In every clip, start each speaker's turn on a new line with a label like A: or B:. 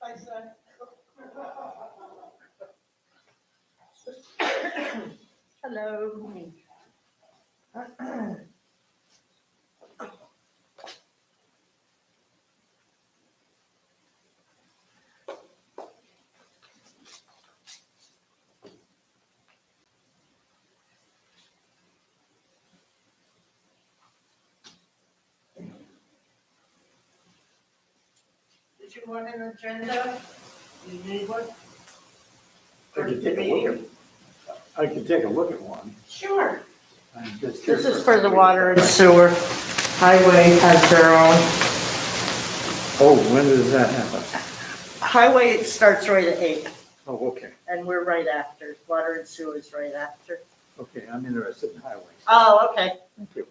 A: I said. Hello. Did you want an agenda? You need one?
B: I could take a look at one.
A: Sure.
B: I'm just
A: This
B: curious.
A: is for the water and sewer. Highway has their own.
B: Oh, when does that happen?
A: Highway starts right at 8,
B: Oh, okay.
A: and we're right after. Water and sewer is right after.
B: Okay, I'm interested in highways.
A: Oh, okay.
B: Thank you.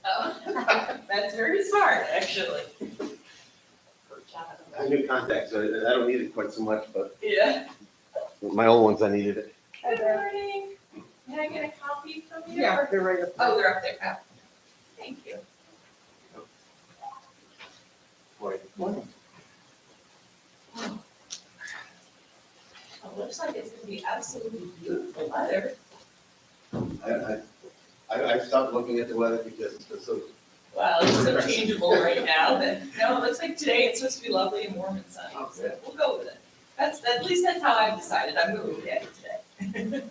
C: Oh, that's very smart, actually.
D: I new contacts, so I don't need it quite so much, but
C: Yeah.
D: with my old ones, I needed it.
C: Good morning. Can I get a copy from you?
A: Yeah, they're right up there.
C: Oh, they're up there. Oh, thank you.
A: Morning.
C: Oh, it looks like it's gonna be absolutely beautiful weather.
D: I stopped looking at the weather because it's so,
C: Wow, it's so changeable right now that, no, it looks like today it's supposed to be lovely and warm and sunny, so we'll go with it. At least that's how I've decided. I'm gonna look at it today.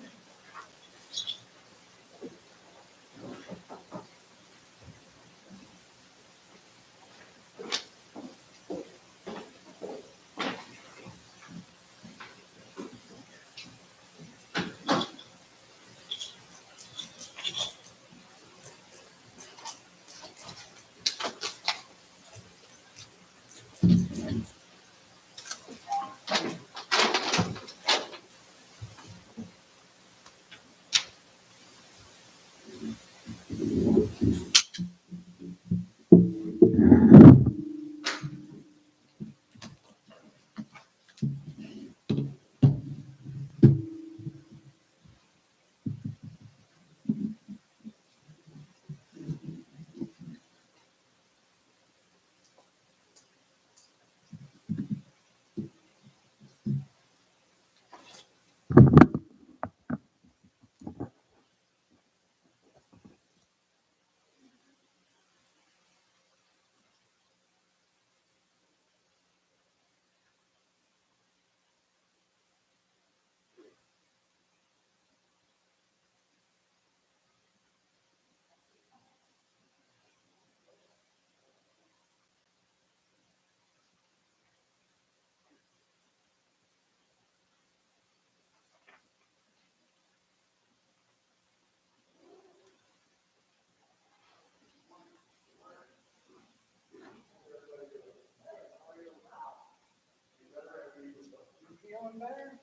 A: Feeling better?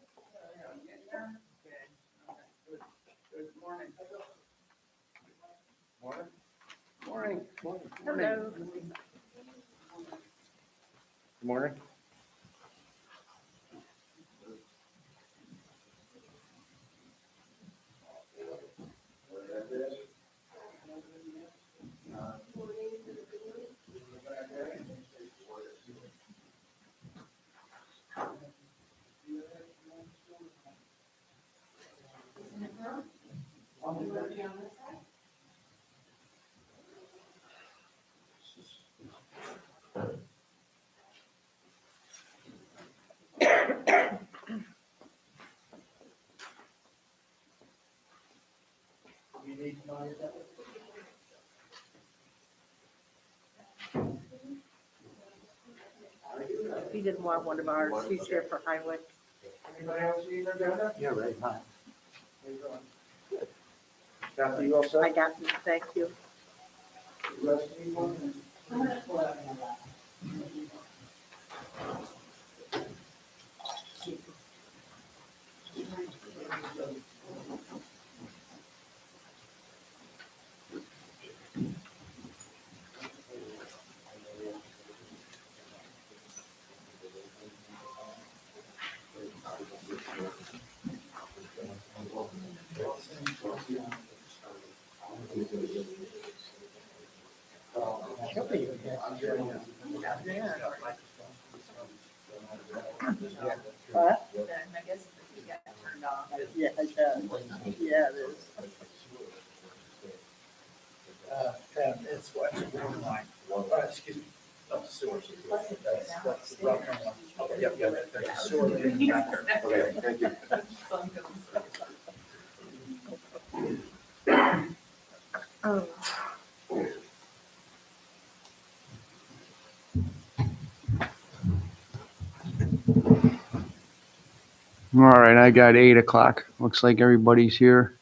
A: Getting there? Okay. Good morning. Morning. Hello.
B: Good morning.
A: He didn't want one of ours. He's here for highway.
E: Anybody else need an agenda?
B: Yeah, right, hi.
E: How you doing? Kathy, you all set?
A: I got you, thank you.
E: You guys need one?
A: What?
C: I guess the heat got turned off.
A: Yeah, it does. Yeah, it is.
E: It's what, excuse me. Sewers. That's the rough one. Yep, there's a sewer leading back there.
D: Okay, thank you.
C: Sun comes.
A: Oh.
F: All right, I got 8 o'clock. Looks like everybody's here.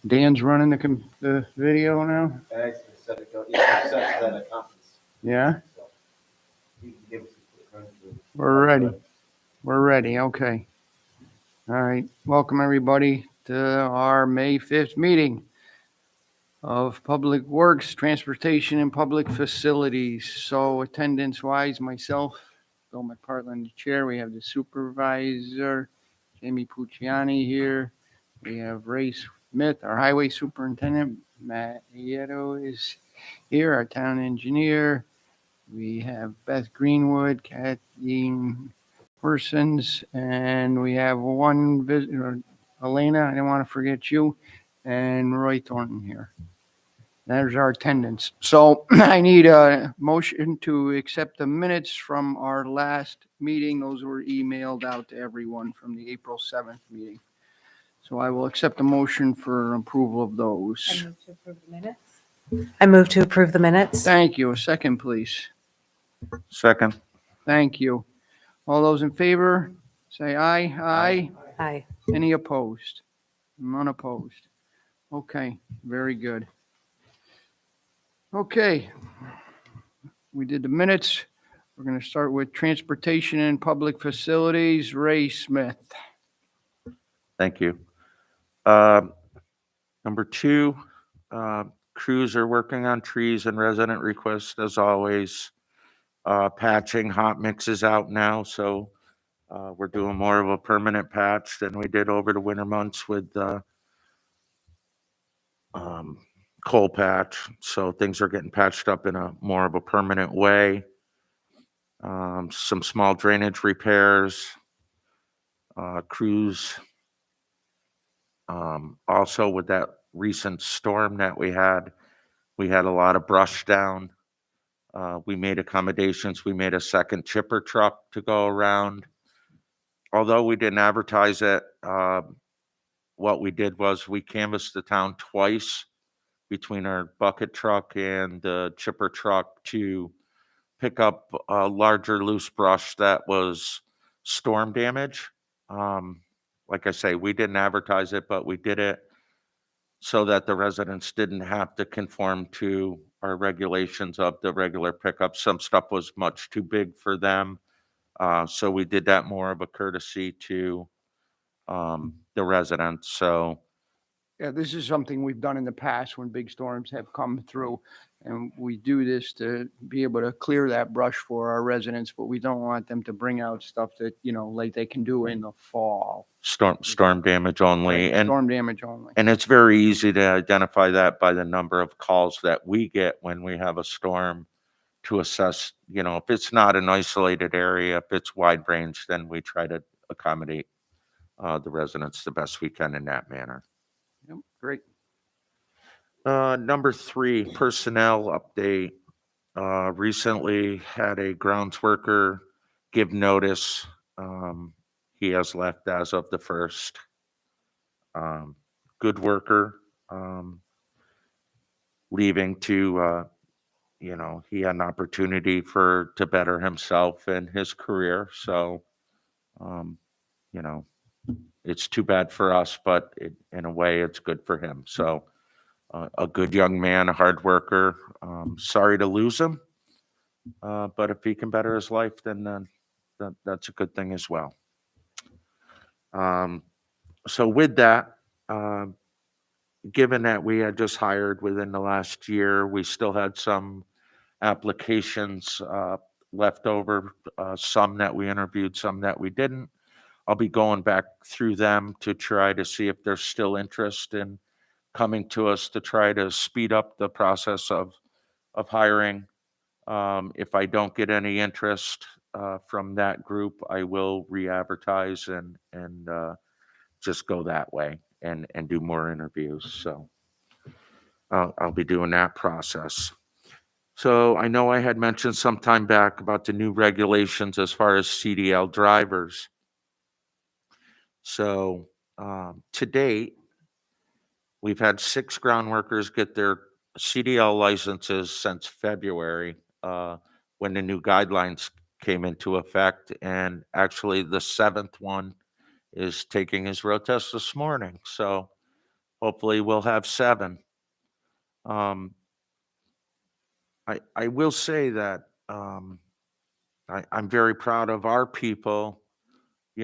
F: Dan's running the video now?
D: I actually said it, yeah, I said it at a conference.
F: Yeah,
D: So you can give us a quick run through.
F: we're ready. We're ready, okay. All right, welcome everybody to our May 5th meeting of Public Works, Transportation, and Public Facilities. So attendance-wise, myself, Bill McPartland, the chair. We have the supervisor, Jamie Pucciani here. We have Ray Smith, our highway superintendent. Matt Nieto is here, our town engineer. We have Beth Greenwood, Kathleen Persons, and we have one visitor, Elena, I didn't want to forget you, and Roy Thornton here. There's our attendance. So I need a motion to accept the minutes from our last meeting. Those were emailed out to everyone from the April 7th meeting. So I will accept the motion for approval of
A: I
F: those.
A: move to approve the minutes. I move to approve the minutes.
F: Thank you. A second, please.
B: Second.
F: Thank you. All those in favor, say aye. Aye.
A: Aye.
F: Any opposed? None opposed. Okay, very good. Okay. We did the minutes. We're going to start with Transportation and Public Facilities. Ray Smith.
G: Thank you. Number 2, crews are working on trees and resident requests as always. Patching, hot mix is out now, so we're doing more of a permanent patch than we did over the winter months with coal patch. So things are getting patched up in a more of a permanent way. Some small drainage repairs. Crews. Also with that recent storm that we had a lot of brush down. We made accommodations. We made a second chipper truck to go around. Although we didn't advertise it, what we did was we canvassed the town twice between our bucket truck and the chipper truck to pick up a larger loose brush that was storm damage. Like I say, we didn't advertise it, but we did it so that the residents didn't have to conform to our regulations of the regular pickup. Some stuff was much too big for them. So we did that more of a courtesy to the residents. So
F: Yeah, this is something we've done in the past when big storms have come through. And we do this to be able to clear that brush for our residents, but we don't want them to bring out stuff that, like they can do in the fall.
G: storm damage only. And
F: Storm damage only.
G: And it's very easy to identify that by the number of calls that we get when we have a storm to assess, if it's not an isolated area, if it's wide range, then we try to accommodate the residents the best we can in that manner.
F: Yep, great.
G: Number 3, personnel update. Recently had a grounds worker give notice. He has left as of the 1st. Good worker, leaving to he had an opportunity to better himself in his career. So, you know, it's too bad for us, but in a way, it's good for him. So, a good young man, a hard worker. Sorry to lose him, but if he can better his life, then that's a good thing as well. So with that, given that we had just hired within the last year, we still had some applications left over, some that we interviewed, some that we didn't. I'll be going back through them to try to see if there's still interest in coming to us to try to speed up the process of hiring. If I don't get any interest from that group, I will re-advertise and just go that way and do more interviews. So I'll be doing that process. So I know I had mentioned some time back about the new regulations as far as CDL drivers. So to date, we've had 6 ground workers get their CDL licenses since February, when the new guidelines came into effect. And actually, the 7th one is taking his road test this morning. So hopefully, we'll have 7. I will say that I'm very proud of our people.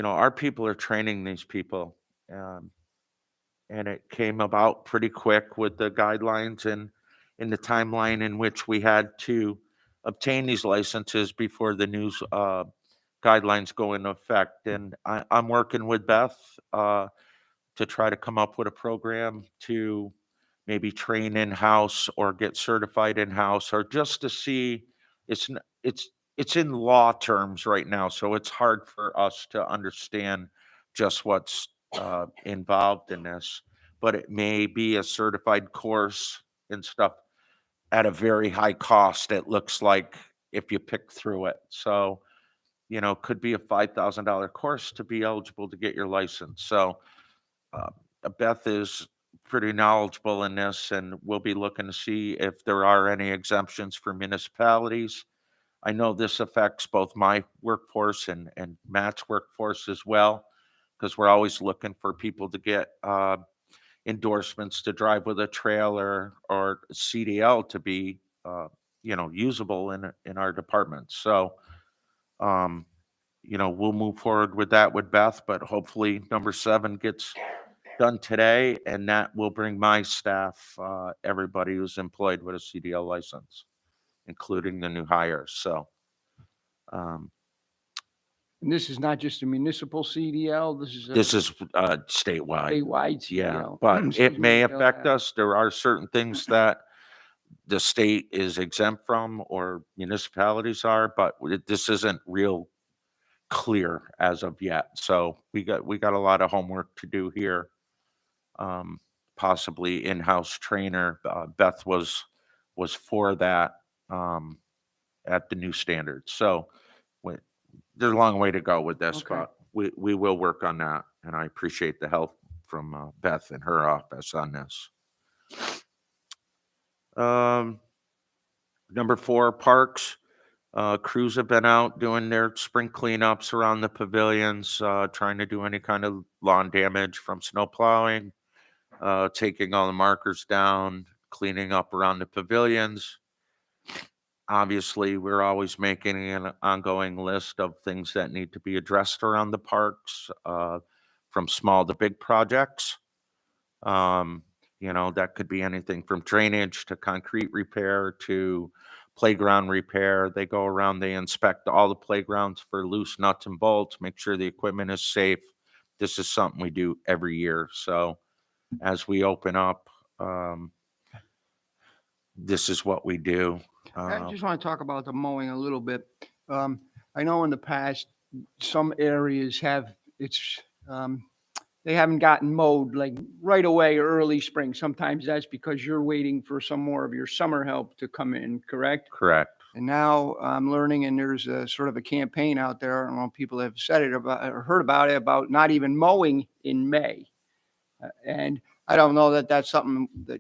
G: Our people are training these people. And it came about pretty quick with the guidelines and in the timeline in which we had to obtain these licenses before the new guidelines go into effect. And I'm working with Beth to try to come up with a program to maybe train in-house or get certified in-house, or just to see. It's in law terms right now, so it's hard for us to understand just what's involved in this, but it may be a certified course and stuff at a very high cost, it looks like, if you pick through it. So, could be a $5,000 course to be eligible to get your license. So uh, Beth is pretty knowledgeable in this, and we'll be looking to see if there are any exemptions for municipalities. I know this affects both my workforce and Matt's workforce as well, because we're always looking for people to get endorsements to drive with a trailer or CDL to be, usable in our departments. So, we'll move forward with that with Beth, but hopefully number 7 gets done today, and that will bring my staff, everybody who's employed with a CDL license, including the new hires. So,
F: And this is not just a municipal CDL, this is a
G: this is statewide.
F: statewide
G: Yeah,
F: CDL.
G: but
F: Excuse
G: it may
F: me,
G: affect us. There are certain things that the state is exempt from, or municipalities are, but this isn't real clear as of yet. So we got a lot of homework to do here. Possibly in-house trainer. Beth was for that at the new standards. So there's a long way to go with this,
F: Okay.
G: but we will work on that. And I appreciate the help from Beth and her office on this. Number 4, parks. Crews have been out doing their spring cleanups around the pavilions, trying to do any kind of lawn damage from snow plowing, taking all the markers down, cleaning up around the pavilions. Obviously, we're always making an ongoing list of things that need to be addressed around the parks, from small to big projects. That could be anything from drainage to concrete repair to playground repair. They go around, they inspect all the playgrounds for loose nuts and bolts, make sure the equipment is safe. This is something we do every year. So as we open up, this is what we do.
F: I just want to talk about the mowing a little bit. I know in the past, some areas they haven't gotten mowed like right away, early spring. Sometimes that's because you're waiting for some more of your summer help to come in, correct?
G: Correct.
F: And now I'm learning, and there's a sort of a campaign out there. I don't know if people have said it about or heard about it, about not even mowing in May. And I don't know that that's something that,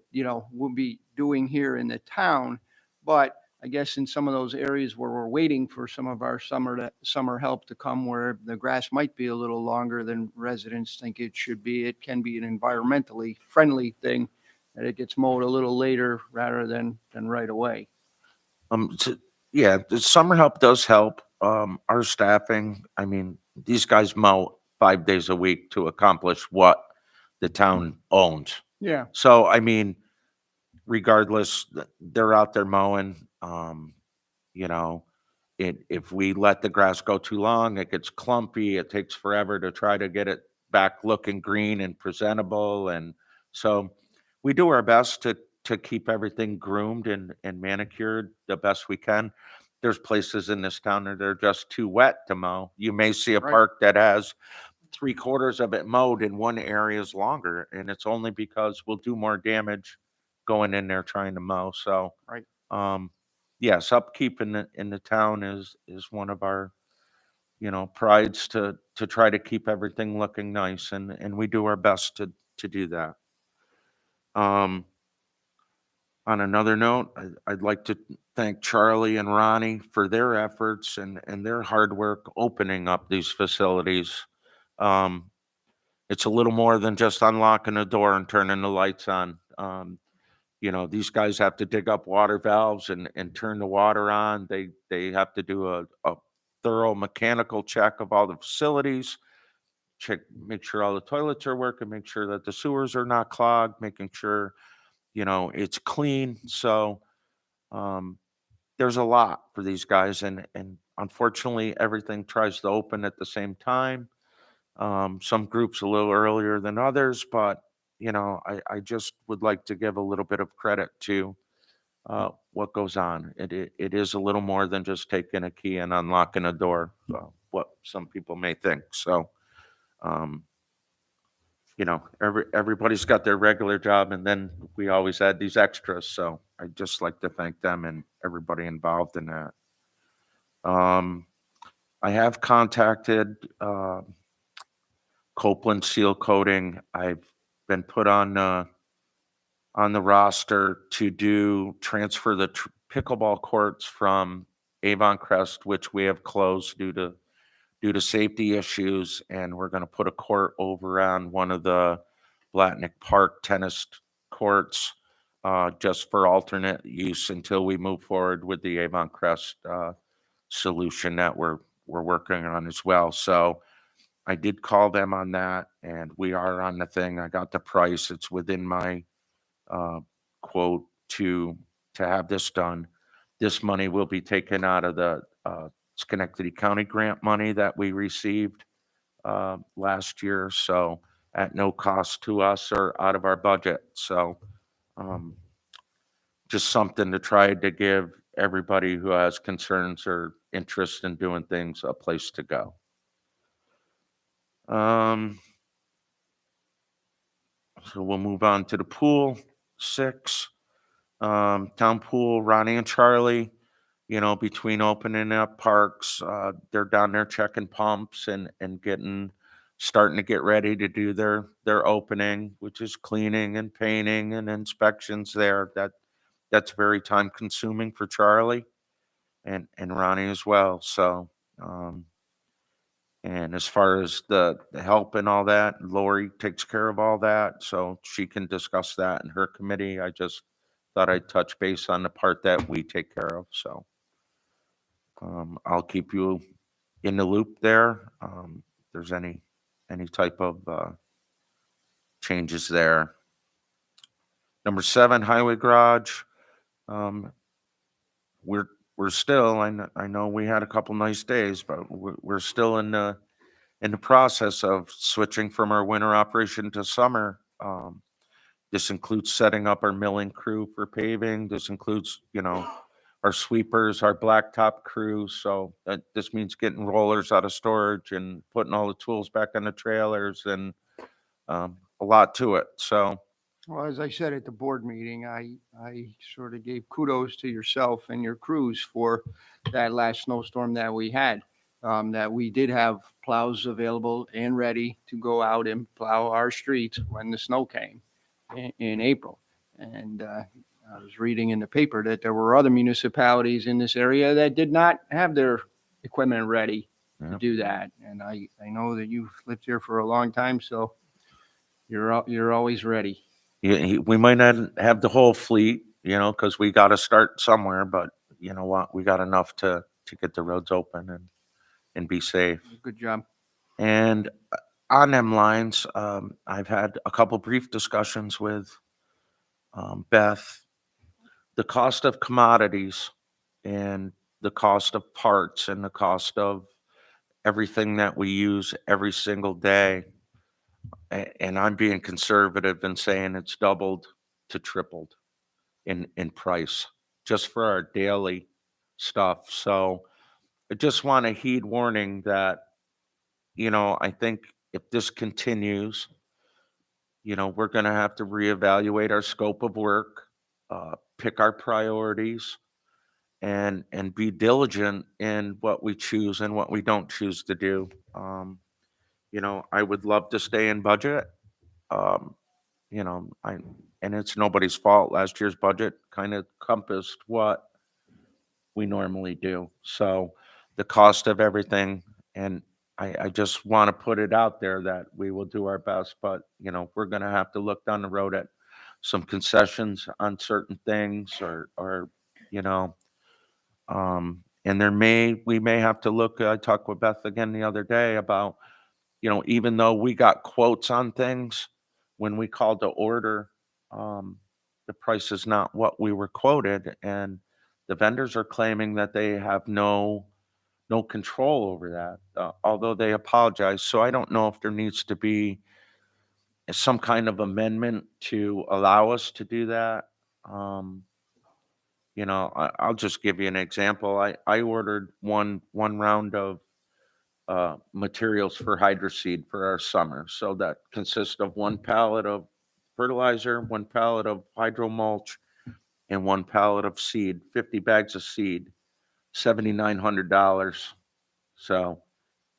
F: we'll be doing here in the town, but I guess in some of those areas where we're waiting for some of our summer help to come, where the grass might be a little longer than residents think it should be, it can be an environmentally friendly thing that it gets mowed a little later rather than right away.
G: Yeah, the summer help does help. Our staffing, I mean, these guys mow 5 days a week to accomplish what the town owns.
F: Yeah.
G: So, I mean, regardless, they're out there mowing. You know, if we let the grass go too long, it gets clumpy. It takes forever to try to get it back looking green and presentable. And so we do our best to keep everything groomed and manicured the best we can. There's places in this town that are just too wet to mow. You may see a
F: Right.
G: park that has 3/4 of it mowed and one area is longer, and it's only because we'll do more damage going in there trying to mow. So,
F: Right.
G: yes, upkeep in the town is one of our, prides to try to keep everything looking nice, and we do our best to do that. Um, on another note, I'd like to thank Charlie and Ronnie for their efforts and their hard work opening up these facilities. Um, it's a little more than just unlocking a door and turning the lights on. These guys have to dig up water valves and turn the water on. They have to do a thorough mechanical check of all the facilities, make sure all the toilets are working, make sure that the sewers are not clogged, making sure, it's clean. So um, there's a lot for these guys, and unfortunately, everything tries to open at the same time. Some groups a little earlier than others, but I just would like to give a little bit of credit to what goes on. It is a little more than just taking a key and unlocking a door, what some people may think. So, um, everybody's got their regular job, and then we always add these extras. So I'd just like to thank them and everybody involved in that. I have contacted Copeland Seal Coating. I've been put on the roster to transfer the pickleball courts from Avon Crest, which we have closed due to safety issues, and we're going to put a court over on one of the Blatnick Park tennis courts, just for alternate use until we move forward with the Avon Crest solution that we're working on as well. So I did call them on that, and we are on the thing. I got the price. It's within my uh, quote to have this done. This money will be taken out of the Schenectady County grant money that we received last year, so at no cost to us or out of our budget. So um, just something to try to give everybody who has concerns or interest in doing things a place to go. So we'll move on to the pool. 6. Town pool, Ronnie and Charlie, between opening up parks, they're down there checking pumps and starting to get ready to do their opening, which is cleaning and painting and inspections there. That's very time consuming for Charlie and Ronnie as well. So, and as far as the help and all that, Lori takes care of all that, so she can discuss that in her committee. I just thought I'd touch base on the part that we take care of. So I'll keep you in the loop there. If there's any type of changes there. Number 7, highway garage. We're still. I know we had a couple nice days, but we're still in the process of switching from our winter operation to summer. This includes setting up our milling crew for paving. This includes, our sweepers, our blacktop crew. So this means getting rollers out of storage and putting all the tools back on the trailers, and a lot to it. So
F: Well, as I said at the board meeting, I sort of gave kudos to yourself and your crews for that last snowstorm that we had. That we did have plows available and ready to go out and plow our streets when the snow came in April. And I was reading in the paper that there were other municipalities in this area that did not have their equipment ready to
G: Yep.
F: do that. And I know that you've lived here for a long time, so you're always ready.
G: Yeah, we might not have the whole fleet, because we got to start somewhere, but you know what? We got enough to get the roads open and be safe.
F: Good job.
G: And on them lines, I've had a couple brief discussions with Beth. The cost of commodities and the cost of parts and the cost of everything that we use every single day. And I'm being conservative and saying it's doubled to tripled in price just for our daily stuff. So I just want to heed warning that, I think if this continues, we're going to have to reevaluate our scope of work, pick our priorities, and be diligent in what we choose and what we don't choose to do. I would love to stay in budget. Um, and it's nobody's fault. Last year's budget kind of encompassed what we normally do. So the cost of everything, and I just want to put it out there that we will do our best, but we're going to have to look down the road at some concessions on certain things or, and we may have to look, I talked with Beth again the other day about, even though we got quotes on things, when we called to order, the price is not what we were quoted, and the vendors are claiming that they have no control over that, although they apologize. So I don't know if there needs to be some kind of amendment to allow us to do that. I'll just give you an example. I ordered one round of materials for hydroseed for our summer. So that consists of one pallet of fertilizer, one pallet of hydro mulch, and one pallet of seed, 50 bags of seed, $7,900. So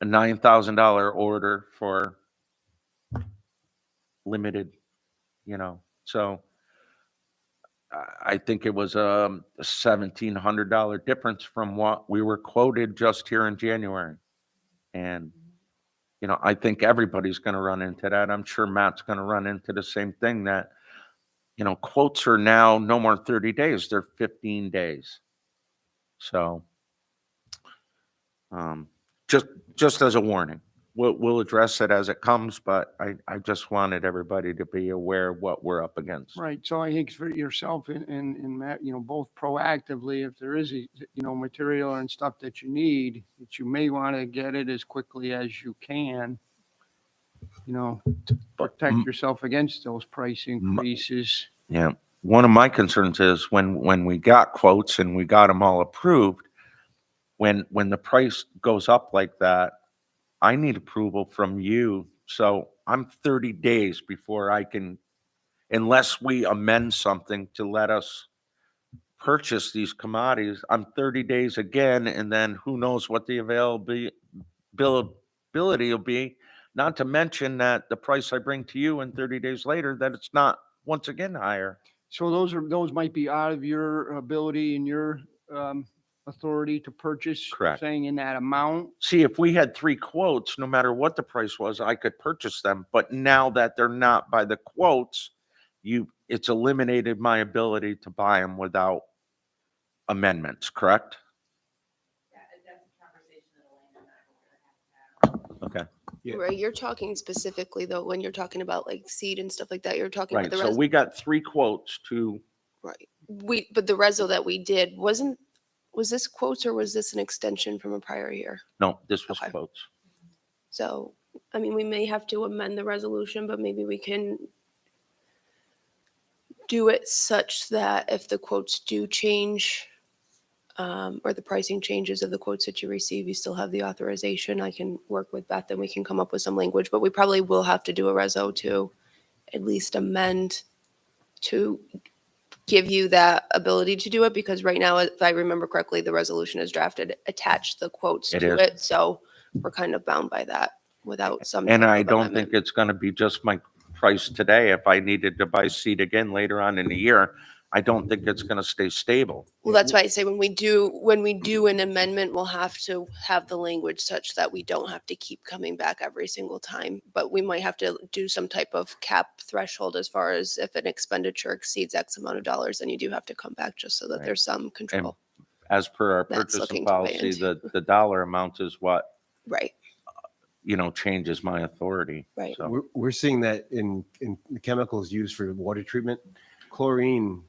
G: a $9,000 order for limited, so I think it was a $1,700 difference from what we were quoted just here in January. And I think everybody's going to run into that. I'm sure Matt's going to run into the same thing that, quotes are now no more 30 days, they're 15 days. So, just as a warning, we'll address it as it comes, but I just wanted everybody to be aware of what we're up against.
F: Right. So I think for yourself and Matt, both proactively, if there is, material and stuff that you need, that you may want to get it as quickly as you can, to protect yourself against those price increases.
G: Yeah. One of my concerns is when we got quotes and we got them all approved, when the price goes up like that, I need approval from you. So I'm 30 days before I can, unless we amend something to let us purchase these commodities, I'm 30 days again, and then who knows what the availability will be, not to mention that the price I bring to you and 30 days later, that it's not once again higher.
F: So those might be out of your ability and your authority to purchase.
G: Correct.
F: Saying in that amount.
G: See, if we had 3 quotes, no matter what the price was, I could purchase them. But now that they're not by the quotes, it's eliminated my ability to buy them without amendments, correct?
C: Yeah, that's a conversation that Elaine and I were gonna have to have.
G: Okay.
B: Yeah.
H: Right, you're talking specifically though, when you're talking about like seed and stuff like that, you're talking about
G: Right.
H: the
G: So we got 3 quotes to,
H: right. But the reso that we did was this quotes or was this an extension from a prior year?
G: no, this was
H: Okay.
G: quotes.
H: So, I mean, we may have to amend the resolution, but maybe we can do it such that if the quotes do change, or the pricing changes of the quotes that you receive, you still have the authorization. I can work with Beth and we can come up with some language, but we probably will have to do a reso to at least amend to give you that ability to do it, because right now, if I remember correctly, the resolution is drafted, attached the quotes
G: It
H: to
G: is.
H: it. So we're kind of bound by that without some.
G: And
H: type
G: I
H: of
G: don't
H: amendment.
G: think it's going to be just my price today. If I needed to buy seed again later on in the year, I don't think it's gonna stay stable.
H: Well, that's why I say when we do an amendment, we'll have to have the language such that we don't have to keep coming back every single time. But we might have to do some type of cap threshold as far as if an expenditure exceeds X amount of dollars, then you do have to come back just so that
G: Right.
H: there's some control.
G: As per our
H: That's
G: purchasing
H: looking to pay
G: policy,
H: into.
G: the dollar amount is what,
H: Right,
G: changes my authority.
H: right.
G: So,
D: We're seeing that in the chemicals used for water treatment, chlorine,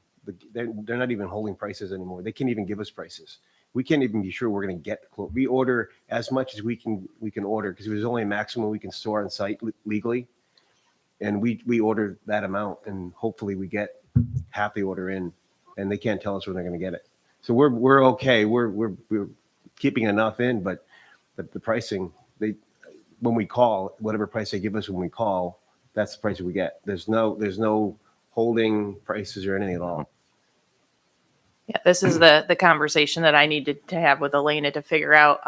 D: they're not even holding prices anymore. They can't even give us prices. We can't even be sure we're going to get we order as much as we can order because there's only a maximum we can store on site legally. And we order that amount and hopefully we get half the order in and they can't tell us when they're going to get it. So we're okay. We're keeping enough in, but the pricing, when we call, whatever price they give us when we call, that's the price we get. There's no holding prices or anything at all.
I: Yeah, this is the conversation that I needed to have with Elena to figure out,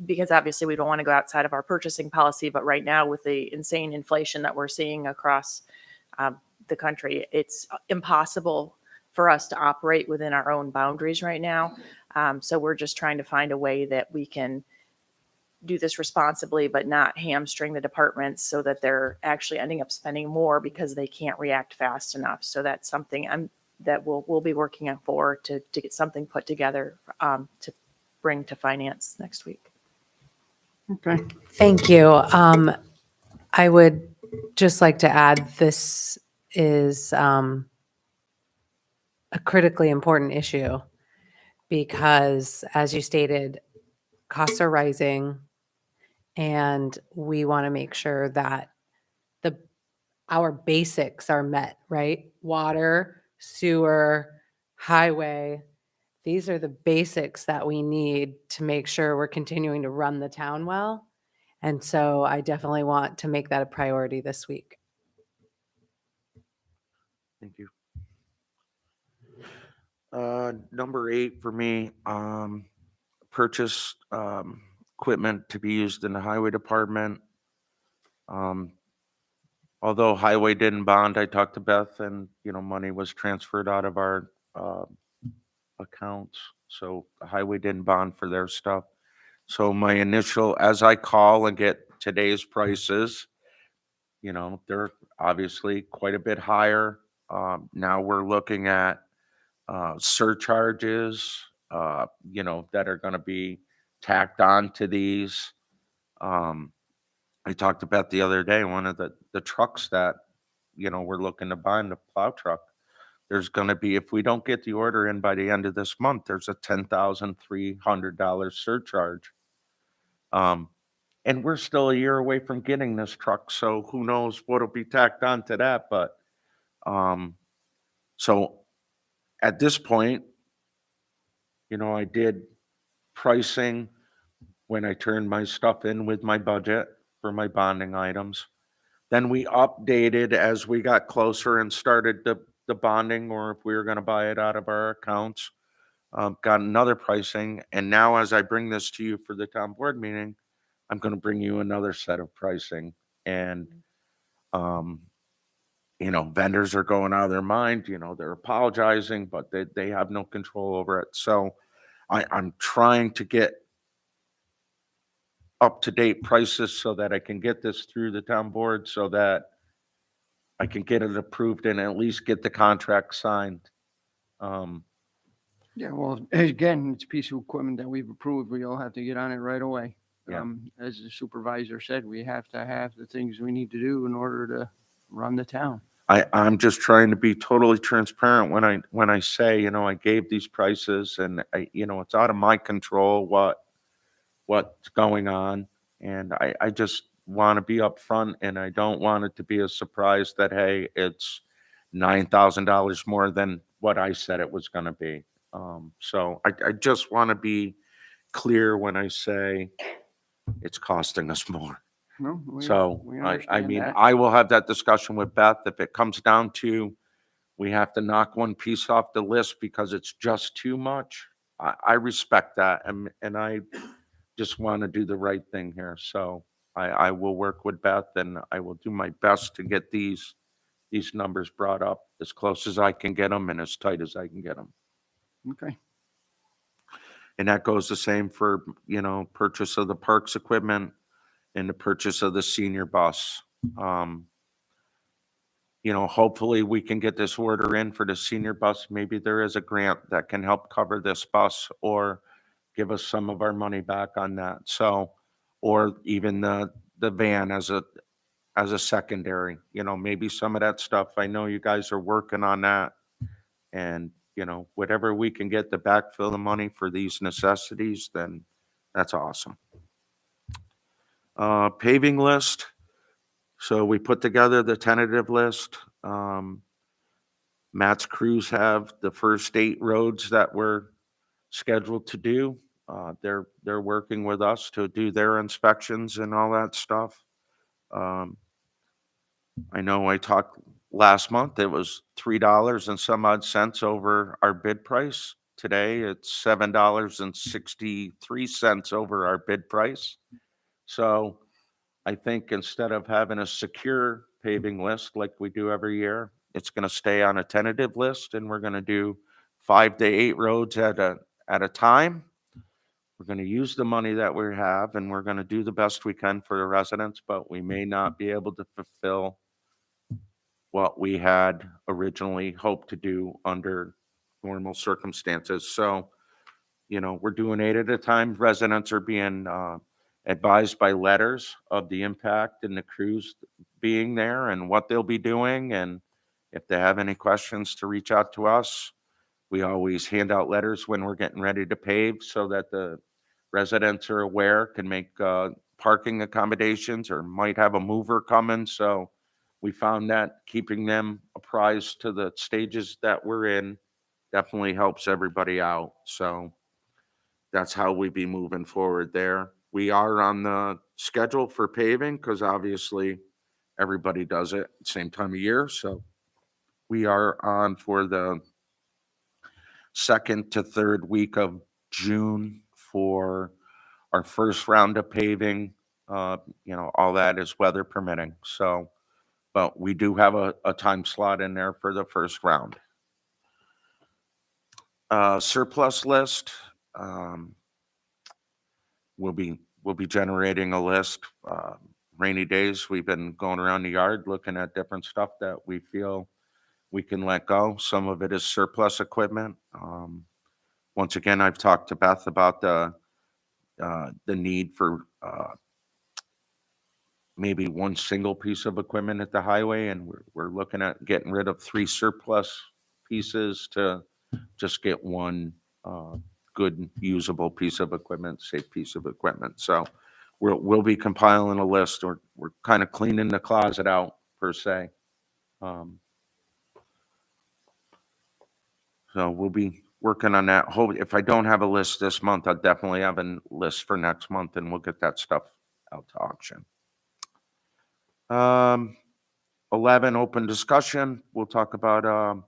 I: because obviously we don't want to go outside of our purchasing policy, but right now with the insane inflation that we're seeing across the country, it's impossible for us to operate within our own boundaries right now. So we're just trying to find a way that we can do this responsibly, but not hamstring the departments so that they're actually ending up spending more because they can't react fast enough. So that's something that we'll be working on to get something put together to bring to finance next week.
F: Okay.
J: Thank you. I would just like to add this is a critically important issue because, as you stated, costs are rising, and we want to make sure that our basics are met, right? Water, sewer, highway. These are the basics that we need to make sure we're continuing to run the town well. And so I definitely want to make that a priority this week.
G: thank you. Number 8 for me, purchase equipment to be used in the highway department. Although highway didn't bond, I talked to Beth and, money was transferred out of our accounts. So the highway didn't bond for their stuff. So my initial, as I call and get today's prices, they're obviously quite a bit higher. Now we're looking at surcharges, that are going to be tacked on to these. I talked to Beth the other day, one of the trucks that, we're looking to buy in the plow truck. There's going to be, if we don't get the order in by the end of this month, there's a $10,300 surcharge. And we're still a year away from getting this truck, so who knows what'll be tacked on to that. But so at this point, I did pricing when I turned my stuff in with my budget for my bonding items. Then we updated as we got closer and started the bonding, or if we were going to buy it out of our accounts, got another pricing. And now as I bring this to you for the town board meeting, I'm going to bring you another set of pricing. And, vendors are going out of their mind, they're apologizing, but they have no control over it. So I'm trying to get up-to-date prices so that I can get this through the town board so that I can get it approved and at least get the contract signed.
F: Yeah, well, again, it's a piece of equipment that we've approved. We all have to get on it right away.
G: Yeah.
F: As the supervisor said, we have to have the things we need to do in order to run the town.
G: I'm just trying to be totally transparent when I say, I gave these prices and it's out of my control what's going on. And I just want to be upfront, and I don't want it to be a surprise that, hey, it's $9,000 more than what I said it was going to be. So I just want to be clear when I say it's costing us more.
F: No,
G: So
F: we
G: I
F: understand
G: mean,
F: that.
G: I will have that discussion with Beth. If it comes down to, we have to knock one piece off the list because it's just too much, I respect that. And I just want to do the right thing here. So I will work with Beth, and I will do my best to get these these numbers brought up as close as I can get them and as tight as I can get them.
F: Okay.
G: And that goes the same for, purchase of the parks equipment and the purchase of the senior bus. Hopefully we can get this order in for the senior bus. Maybe there is a grant that can help cover this bus or give us some of our money back on that. So, or even the van as a secondary, maybe some of that stuff. I know you guys are working on that, and whatever we can get to backfill the money for these necessities, then that's awesome. Paving list. So we put together the tentative list. Matt's crews have the first 8 roads that we're scheduled to do. They're working with us to do their inspections and all that stuff. I know I talked last month, it was $3 and some odd cents over our bid price. Today, it's $7.63 over our bid price. So I think instead of having a secure paving list like we do every year, it's going to stay on a tentative list, and we're going to do 5 to 8 roads at a time. We're going to use the money that we have, and we're going to do the best we can for the residents, but we may not be able to fulfill what we had originally hoped to do under normal circumstances. So, we're doing 8 at a time. Residents are being advised by letters of the impact and the crews being there and what they'll be doing. And if they have any questions, to reach out to us. We always hand out letters when we're getting ready to pave so that the residents are aware, can make parking accommodations, or might have a mover coming. So we found that keeping them apprised to the stages that we're in definitely helps everybody out. So that's how we be moving forward there. We are on the schedule for paving because obviously everybody does it at the same time of year. So we are on for the 2nd to 3rd week of June for our first round of paving. All that is weather permitting. So, but we do have a time slot in there for the first round. Surplus list. We'll be generating a list. Rainy days, we've been going around the yard looking at different stuff that we feel we can let go. Some of it is surplus equipment. Once again, I've talked to Beth about the need for maybe one single piece of equipment at the highway, and we're looking at getting rid of 3 surplus pieces to just get one good usable piece of equipment, safe piece of equipment. So we'll be compiling a list, or we're kind of cleaning the closet out per se. So we'll be working on that. If I don't have a list this month, I'll definitely have a list for next month, and we'll get that stuff out to auction. 11, open discussion. We'll talk about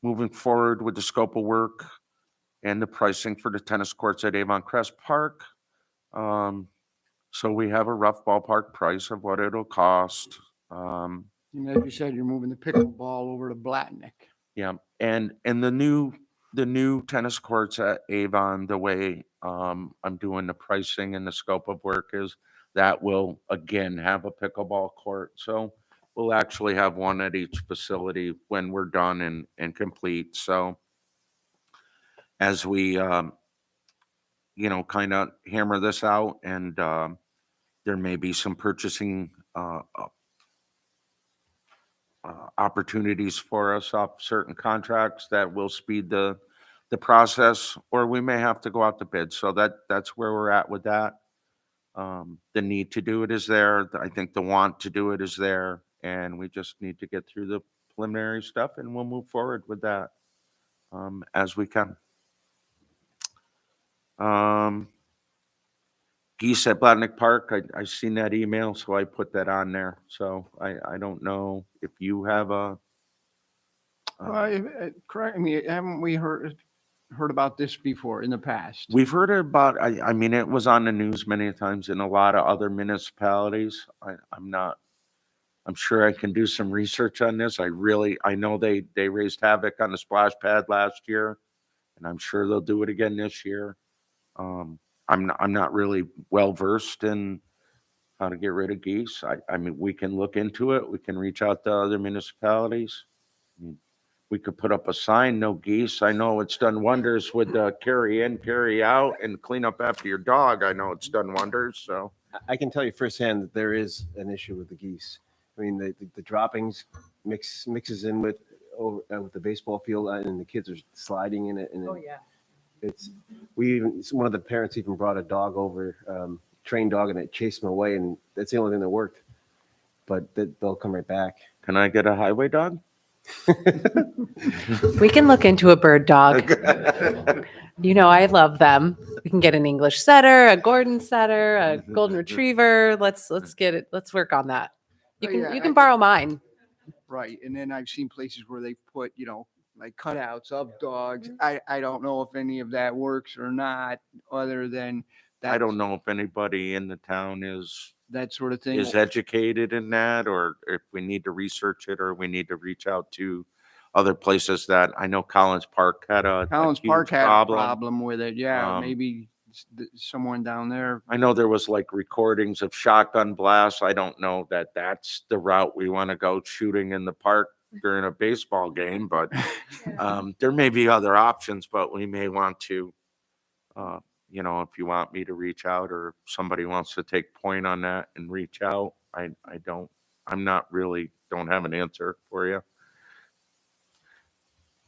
G: moving forward with the scope of work and the pricing for the tennis courts at Avon Crest Park. So we have a rough ballpark price of what it'll cost.
F: As you said, you're moving the pickleball over to Blatnick.
G: Yeah, and the new tennis courts at Avon, the way I'm doing the pricing and the scope of work is that will again have a pickleball court. So we'll actually have one at each facility when we're done and complete. So as we kind of hammer this out, and there may be some purchasing opportunities for us off certain contracts that will speed the process, or we may have to go out to bid. So that's where we're at with that. The need to do it is there. I think the want to do it is there, and we just need to get through the preliminary stuff, and we'll move forward with that as we can. Geese at Blatnick Park, I seen that email, so I put that on there. So I don't know if you have a.
F: Correct. I mean, haven't we heard about this before in the past?
G: We've heard about. I mean, it was on the news many times in a lot of other municipalities. I'm I'm sure I can do some research on this. I know they raised havoc on the splash pad last year, and I'm sure they'll do it again this year. I'm not really well versed in how to get rid of geese. I mean, we can look into it. We can reach out to other municipalities. I mean, we could put up a sign, no geese. I know it's done wonders with the carry in, carry out, and clean up after your dog. I know it's done wonders, so.
D: I can tell you firsthand that there is an issue with the geese. I mean, the droppings mixes in with the baseball field, and the kids are sliding in it. And
A: yeah.
D: one of the parents even brought a dog over, trained dog, and it chased them away, and that's the only thing that worked. But they'll come right back.
G: Can I get a highway dog?
J: We can look into a bird dog. I love them. We can get an English setter, a Gordon setter, a golden retriever. Let's get it. Let's work on that.
F: Oh, yeah,
J: You can borrow mine.
F: Right, and then I've seen places where they put, like cutouts of dogs. I don't know if any of that works or not, other than that.
G: I don't know if anybody in the town is
F: That sort of thing.
G: educated in that, or if we need to research it, or we need to reach out to other places that I know Collins Park had a
F: Collins
G: huge
F: Park had a
G: problem.
F: problem with it. Yeah,
G: Um,
F: maybe someone down there.
G: I know there was like recordings of shotgun blasts. I don't know that that's the route we want to go shooting in the park during a baseball game, but there may be other options, but we may want to, if you want me to reach out, or if somebody wants to take point on that and reach out, don't have an answer for you.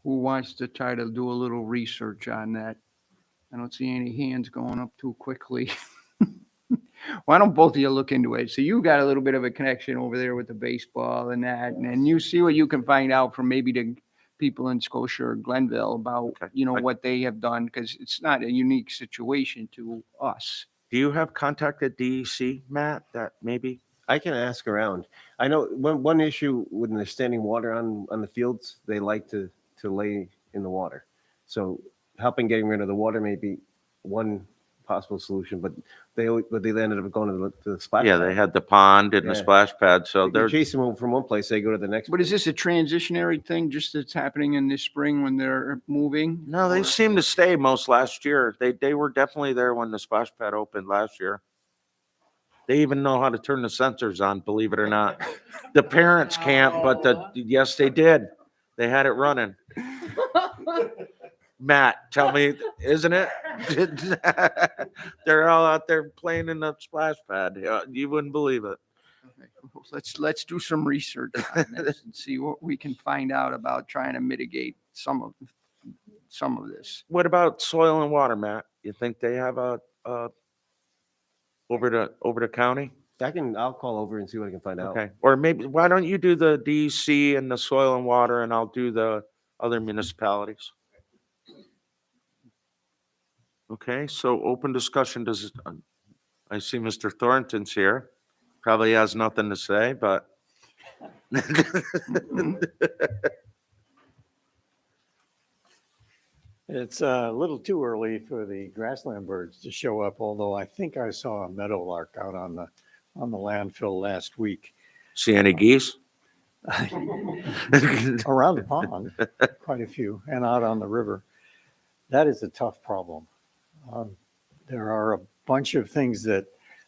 F: Who wants to try to do a little research on that? I don't see any hands going up too quickly. Why don't both of you look into it? So you got a little bit of a connection over there with the baseball and that, and then you see what you can find out from maybe the people in Scotia or Glenville about,
G: Okay.
F: what they have done, because it's not a unique situation to us.
G: Do you have contact at DEC, Matt, that maybe?
D: I can ask around. I know one issue when there's standing water on the fields, they like to lay in the water. So helping getting rid of the water may be one possible solution, but they ended up going to the splash
G: Yeah,
D: pad.
G: they had the pond and the
D: Yeah.
G: splash pad, so
D: They're
G: they're,
D: chasing them from one place, they go to the next.
F: But is
D: place.
F: this a transitionary thing, just that's happening in this spring when they're moving?
G: no, they seem to stay most last year. They were definitely there when the splash pad opened last year. They even know how to turn the sensors on, believe it or not. The parents can't, but yes, they did. They had it running. Matt, tell me, isn't it? They're all out there playing in the splash pad. You wouldn't believe it.
F: Okay, well, let's do some research on this and see what we can find out about trying to mitigate some of this.
G: What about soil and water, Matt? You think they have a over the county?
D: I'll call over and see what I can find out.
G: Okay, or maybe, why don't you do the DEC and the soil and water, and I'll do the other municipalities? Okay, so open discussion, I see Mr. Thornton's here, probably has nothing to say, but.
B: It's a little too early for the grassland birds to show up, although I think I saw a meadowlark out on the landfill last week.
G: See any geese?
B: Around the pond, quite a few, and out on the river. That is a tough problem. There are a bunch of things that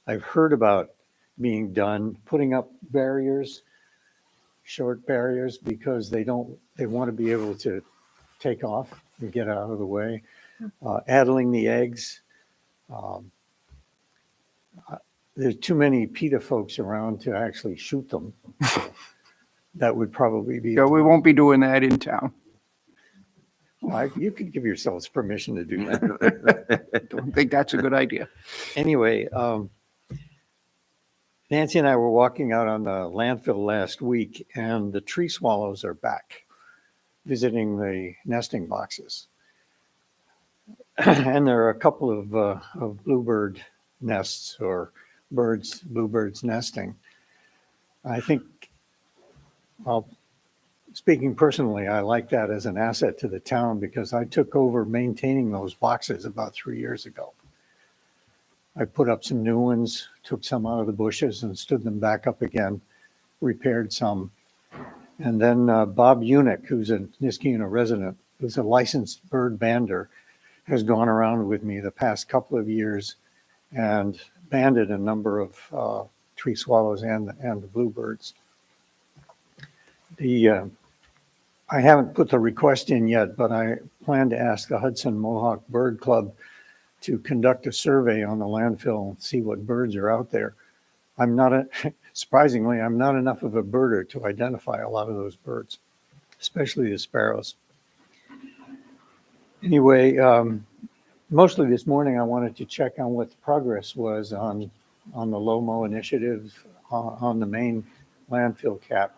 B: I've heard about being done, putting up barriers, short barriers, because they want to be able to take off and get out of the way. Addling the eggs. There's too many PETA folks around to actually shoot them. That would probably be.
F: Yeah, we won't be doing that in town.
B: You could give yourselves permission to do that.
F: Don't think that's a good idea.
B: Anyway, Nancy and I were walking out on the landfill last week, and the tree swallows are back, visiting the nesting boxes. And there are a couple of bluebird nests, or bluebirds nesting. I think, well, speaking personally, I like that as an asset to the town, because I took over maintaining those boxes about 3 years ago. I put up some new ones, took some out of the bushes and stood them back up again repaired some. And then Bob Unick, who's a Niskayuna resident, who's a licensed bird bander, has gone around with me the past couple of years and banded a number of tree swallows and the bluebirds. I haven't put the request in yet, but I plan to ask the Hudson Mohawk Bird Club to conduct a survey on the landfill and see what birds are out there. Surprisingly, I'm not enough of a birder to identify a lot of those birds, especially the sparrows. Anyway, mostly this morning, I wanted to check on what the progress was on the LOMO initiative on the main landfill cap.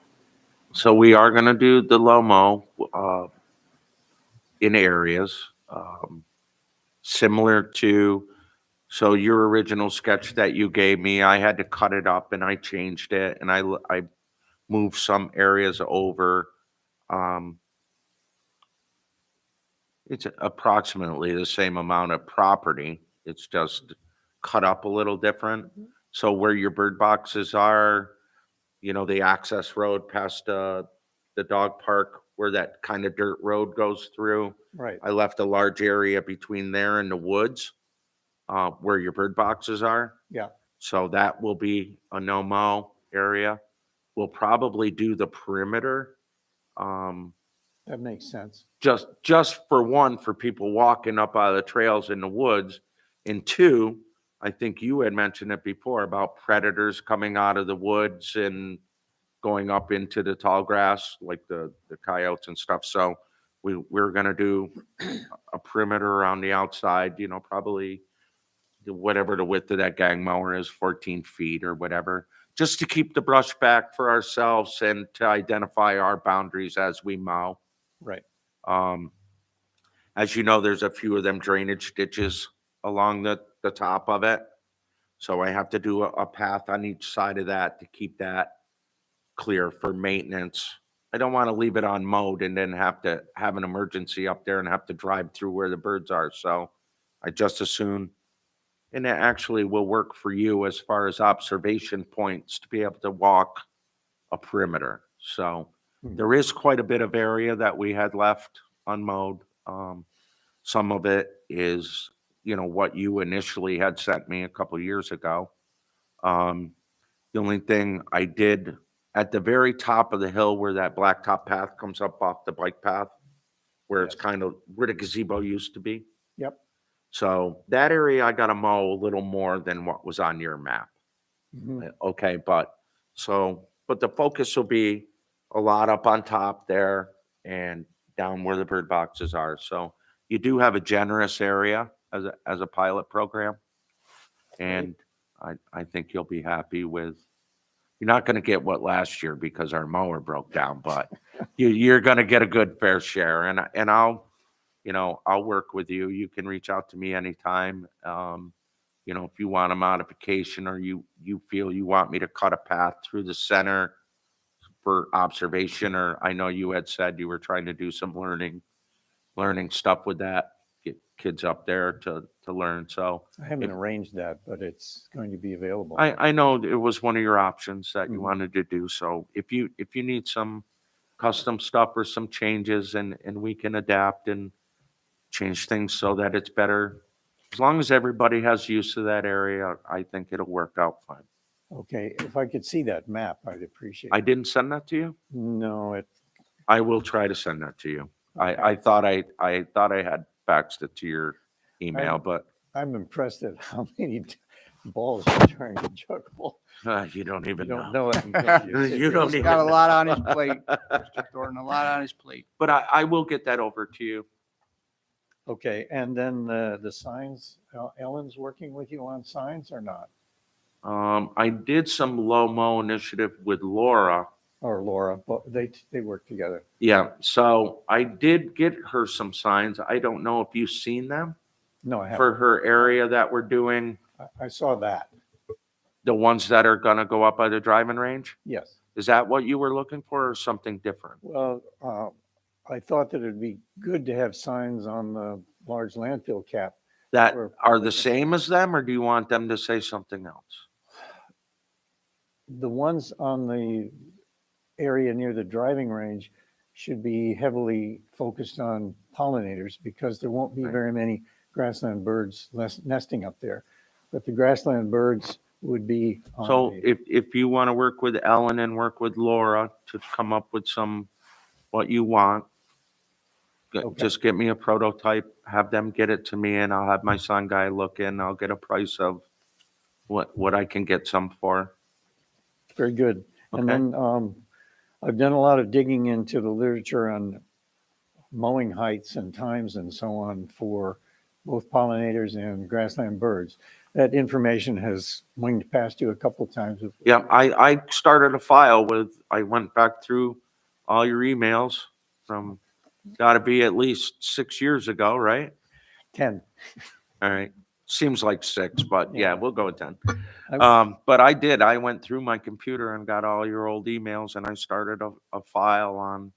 G: So we are going to do the LOMO in areas similar to, so your original sketch that you gave me, I had to cut it up and I changed it and I moved some areas over. It's approximately the same amount of property. It's just cut up a little different. So where your bird boxes are, you know, the access road past the dog park where that kind of dirt road goes through.
B: Right.
G: I left a large area between there and the woods where your bird boxes are.
B: Yeah.
G: So that will be a no-mow area. We'll probably do the perimeter.
B: That makes sense.
G: Just for one, for people walking up out of the trails in the woods. And two, I think you had mentioned it before about predators coming out of the woods and going up into the tall grass, like the coyotes and stuff. So we're going to do a perimeter around the outside, you know, probably whatever the width of that gang mower is, 14 feet or whatever, just to keep the brush back for ourselves and to identify our boundaries as we mow.
B: Right.
G: As you know, there's a few of them drainage ditches along the top of it. So I have to do a path on each side of that to keep that clear for maintenance. I don't want to leave it unmowed and then have to have an emergency up there and have to drive through where the birds are. So I just as soon, and it actually will work for you as far as observation points to be able to walk a perimeter. So there is quite a bit of area that we had left unmowed. Some of it is, you know, what you initially had sent me a couple of years ago. The only thing I did at the very top of the hill where that blacktop path comes up off the bike path, where it's
B: Yes.
G: kind of where the gazebo used to be.
B: Yep.
G: So that area I got to mow a little more than what was on your map.
B: Mhm.
G: Okay, but the focus will be a lot up on top there and down where the bird boxes are. So you do have a generous area as a pilot program. And I think you'll be happy with, you're not going to get what last year because our mower broke down, but you're going to get a good fair share. And I'll, you know, I'll work with you. You can reach out to me anytime. You know, if you want a modification or you feel you want me to cut a path through the center for observation, or I know you had said you were trying to do some learning stuff with that, get kids up there to learn. So
B: I haven't arranged that, but it's going to be available.
G: I know it was one of your options that you
B: Mhm.
G: wanted to do. So if you need some custom stuff or some changes and we can adapt and change things so that it's better, as long as everybody has use of that area, I think it'll work out fine.
B: Okay, if I could see that map, I'd appreciate
G: I
B: it.
G: didn't send that to you.
B: No,
G: I will try to send that to you.
B: Okay.
G: I thought I had faxed it to your email, but
B: I'm impressed at how many balls you're trying to juggle.
G: you don't
B: You
G: even
B: don't
G: know.
B: know it until you sit
G: You don't
F: He's
G: even
F: got a
G: know.
F: lot on his plate, Mr. Thornton, a lot on his plate.
G: But I will get that over to you.
B: Okay, and then the signs, Ellen's working with you on signs or not?
G: I did some low-mo initiative with Laura.
B: Or Laura, but they work together.
G: Yeah, so I did get her some signs. I don't know if you've seen them
B: No, I haven't.
G: for her area that we're doing,
B: I saw that,
G: the ones that are gonna go up by the driving range.
B: yes.
G: Is that what you were looking for or something different?
B: Well, I thought that it'd be good to have signs on the large landfill cap.
G: That
B: Or-
G: are the same as them, or do you want them to say something else?
B: The ones on the area near the driving range should be heavily focused on pollinators because there won't be
G: Right.
B: very many grassland birds nesting up there. But the grassland birds would be on
G: So
B: the,
G: if you want to work with Ellen and work with Laura to come up with what you want,
B: Okay.
G: just get me a prototype, have them get it to me, and I'll have my son guy look in. I'll get a price of what I can get some for.
B: very good. And
G: Okay.
B: then I've done a lot of digging into the literature on mowing heights and times and so on for both pollinators and grassland birds. That information has winged past you a couple times.
G: Yeah, I started a file I went back through all your emails from, gotta be at least 6 years ago, right?
B: 10.
G: All right. Seems like 6, but yeah,
B: Yeah.
G: we'll go with 10.
B: I-
G: But I went through my computer and got all your old emails and I started a file on,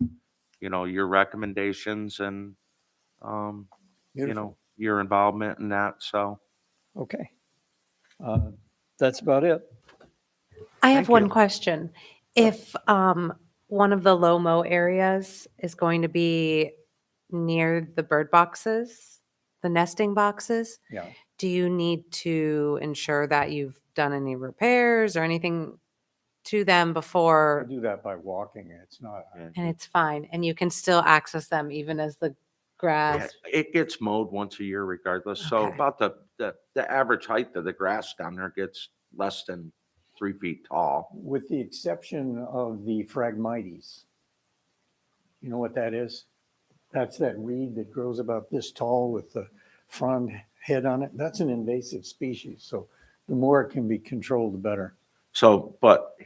G: your recommendations and,
B: Beautiful.
G: your involvement in that. So,
B: Okay. That's about it.
J: I have
G: Thank
J: one
G: you.
J: question. If one of the low-mow areas is going to be near the bird boxes, the nesting boxes,
B: Yeah.
J: do you need to ensure that you've done any repairs or anything to them
B: I
J: before?
B: do that by walking. It's not,
G: yeah.
J: And it's fine, and you can still access them even as the
G: Yeah,
J: grass.
G: it gets mowed once a year regardless. So
J: Okay.
G: about the average height of the grass down there gets less than 3 feet tall.
B: with the exception of the Phragmites. You know what that is? That's that weed that grows about this tall with the frond head on it. That's an invasive species. So the more it can be controlled, the better.
G: So, but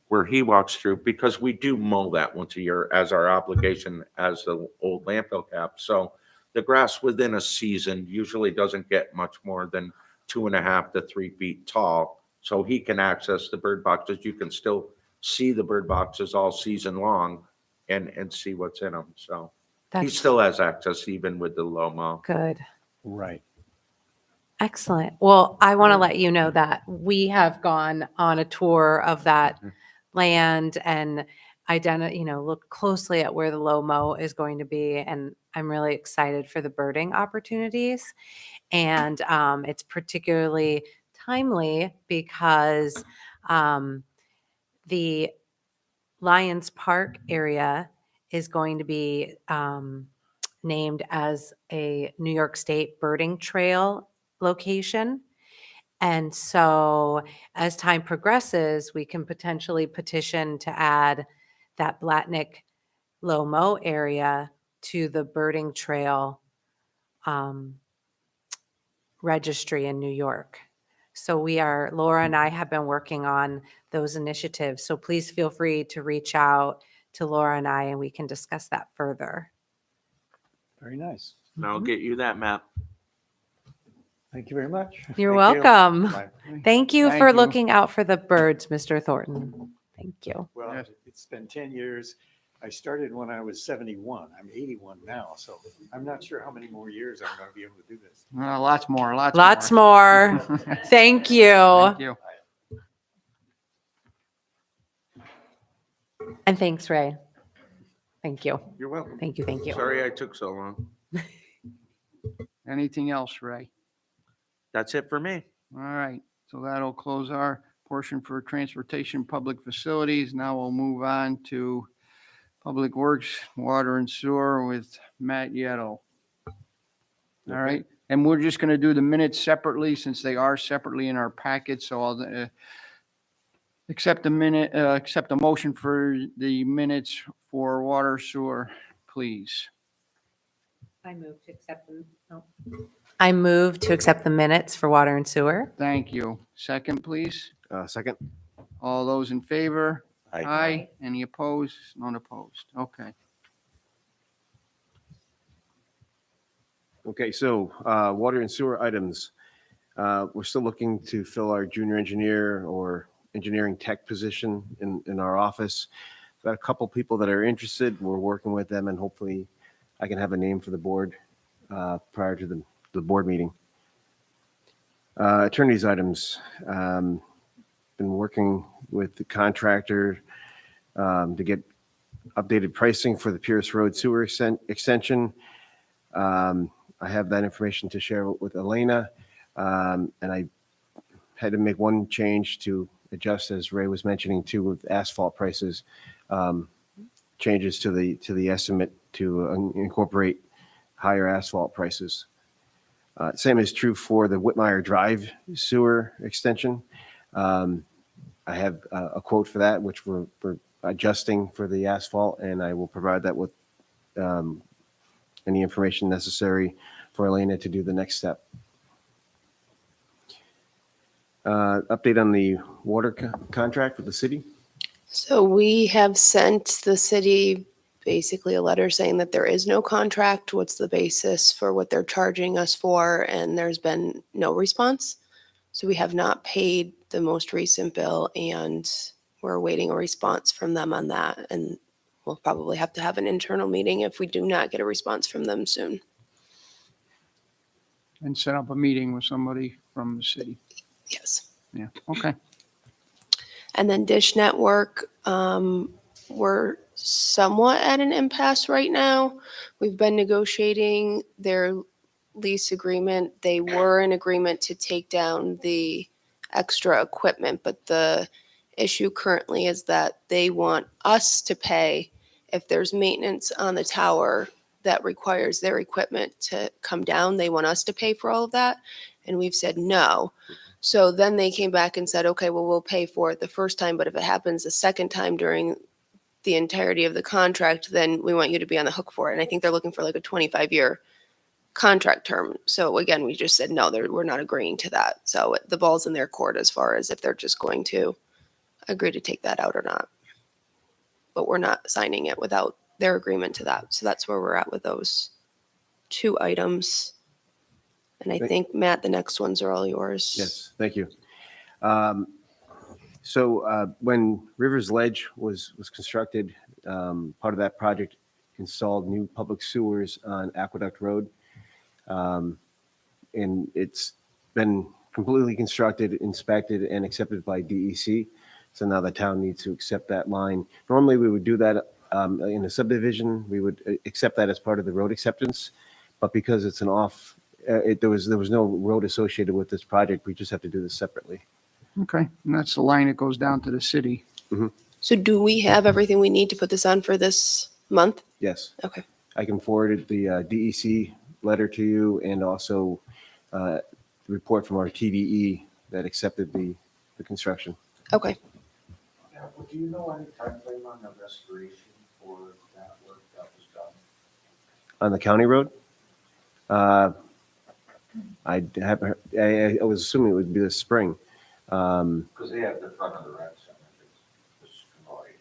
G: where he walks through, because we do mow that once a year as our obligation as the old landfill cap. So the grass within a season usually doesn't get much more than 2.5 to 3 feet tall. So he can access the bird boxes. You can still see the bird boxes all season long and see what's in them. So he
J: That's
G: still has access even with the low mow.
J: good.
B: Right.
J: Excellent. Well, I want to let you know that we have gone on a tour of that land and look closely at where the low mow is going to be. And I'm really excited for the birding opportunities. And it's particularly timely because the Lions Park area is going to be named as a New York State birding trail location. And so as time progresses, we can potentially petition to add that Blatnick Low Mo area to the birding trail registry in New York. So Laura and I have been working on those initiatives. So please feel free to reach out to Laura and I and we can discuss that further.
B: Very nice.
G: And I'll get you that map.
B: Thank you very much.
J: You're
B: Thank you.
J: welcome.
B: Bye.
J: Thank you
F: Thank
J: for
F: you.
J: looking out for the birds, Mr. Thornton. Thank you.
B: Well,
F: Yes.
B: it's been 10 years. I started when I was 71. I'm 81 now, so I'm not sure how many more years I'm going to be able to do this.
F: Lots more.
J: Lots more. Thank you.
F: Thank you.
J: And thanks, Ray. Thank you.
G: You're welcome.
J: Thank you. Thank you.
G: Sorry I took so long.
F: Anything else, Ray?
G: That's it for me.
F: All right, so that'll close our portion for transportation, public facilities. Now we'll move on to Public Works, Water and Sewer with Matt Yettle. All right, and we're just going to do the minutes separately since they are separately in our packet. So I'll accept the motion for the minutes for Water Sewer, please.
J: I move to accept the minutes for water and sewer.
F: Thank you. Second, please.
D: Second.
F: All those in favor?
G: Aye.
F: Aye. Any opposed? None opposed. Okay.
D: Okay, so water and sewer items. We're still looking to fill our junior engineer or engineering tech position in our office. Got a couple people that are interested. We're working with them and hopefully I can have a name for the board prior to the board meeting. Attorney's items. Been working with the contractor to get updated pricing for the Pierce Road sewer extension. I have that information to share with Elena. And I had to make one change to adjust, as Ray was mentioning too, with asphalt prices, changes to the estimate to incorporate higher asphalt prices. Same is true for the Whitmire Drive sewer extension. I have a quote for that, which we're adjusting for the asphalt, and I will provide that with any information necessary for Elena to do the next step. Update on the water contract with the city.
H: So we have sent the city basically a letter saying that there is no contract. What's the basis for what they're charging us for? And there's been no response. So we have not paid the most recent bill, and we're awaiting a response from them on that. And we'll probably have to have an internal meeting if we do not get a response from them soon.
F: And set up a meeting with somebody from the city.
H: Yes.
F: Yeah, okay.
H: And then Dish Network, we're somewhat at an impasse right now. We've been negotiating their lease agreement. They were in agreement to take down the extra equipment, but the issue currently is that they want us to pay if there's maintenance on the tower that requires their equipment to come down. They want us to pay for all of that. And we've said no. So then they came back and said, okay, well, we'll pay for it the first time, but if it happens the second time during the entirety of the contract, then we want you to be on the hook for it. And I think they're looking for like a 25-year contract term. So again, we just said, no, we're not agreeing to that. So the ball's in their court as far as if they're just going to agree to take that out or not. But we're not signing it without their agreement to that. So that's where we're at with those two items. And I think, Matt, the next ones are all yours.
D: Yes, thank you. So when Rivers Ledge was constructed, part of that project installed new public sewers on Aqueduct Road. And it's been completely constructed, inspected, and accepted by DEC. So now the town needs to accept that line. Normally, we would do that in a subdivision. We would accept that as part of the road acceptance. But because it's an there was no road associated with this project, we just have to do this separately.
F: Okay, and that's the line that goes down to the city.
H: So do we have everything we need to put this on for this month?
D: Yes.
H: Okay.
D: I can forward the DEC letter to you, and also the report from our TDE that accepted the construction.
H: Okay.
G: Do you know any timeframe on the restoration for that work that was done?
D: On the county road? I was assuming it would be this spring.
G: Because they have the front of the red center, it's destroyed.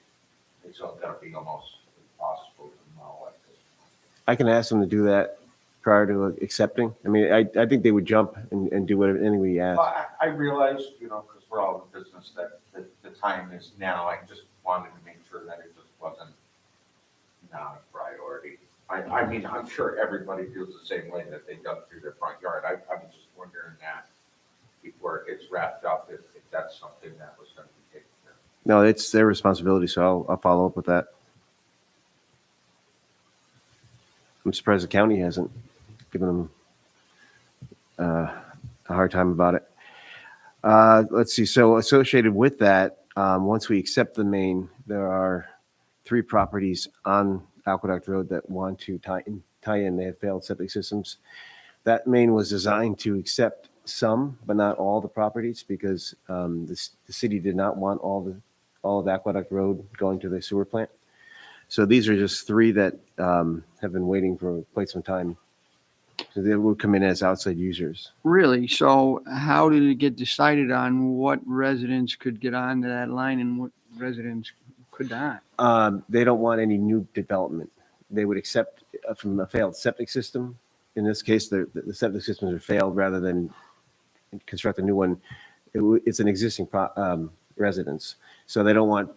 G: It's gonna be almost impossible to mow like this.
D: I can ask them to do that prior to accepting. I mean, I think they would jump and do whatever, anything we ask.
G: Well, I realize, because we're all in business, that the time is now. I just wanted to make sure that it just wasn't not a priority. I mean, I'm sure everybody feels the same way that they dug through their front yard. I was just wondering that before it gets wrapped up, if that's something that was going to be taken care of.
D: No, it's their responsibility, so I'll follow up with that. I'm surprised the county hasn't given them a hard time about it. Let's see. So associated with that, once we accept the main, there are 3 properties on Aqueduct Road that want to tie in. They have failed septic systems. That main was designed to accept some, but not all the properties, because the city did not want all of Aqueduct Road going to the sewer plant. So these are just 3 that have been waiting for quite some time. So they will come in as outside users.
F: Really? So how did it get decided on what residents could get onto that line and what residents could not?
D: They don't want any new development. They would accept from a failed septic system. In this case, the septic systems are failed rather than construct a new one. It's an existing residence. So they don't want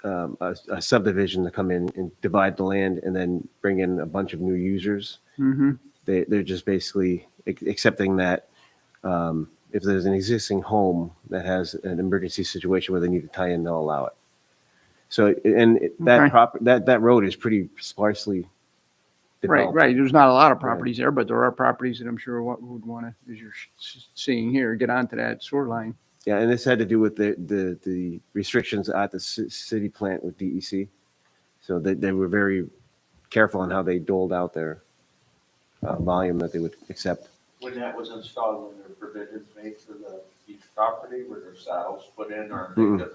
D: a subdivision to come in and divide the land and then bring in a bunch of new users.
F: Mm-hmm.
D: They're just basically accepting that if there's an existing home that has an emergency situation where they need to tie in, they'll allow it. So, and that
F: Okay.
D: that road is pretty sparsely
F: Right,
D: developed.
F: right. There's not a lot of properties there, but there are properties that I'm sure what would want to, as you're seeing here, get onto that sewer line.
D: Yeah, and this had to do with the restrictions at the city plant with DEC. So they were very careful on how they doled out their volume that they would accept.
G: When that was installed, when there were provisions made for each property, were there saddles put in, or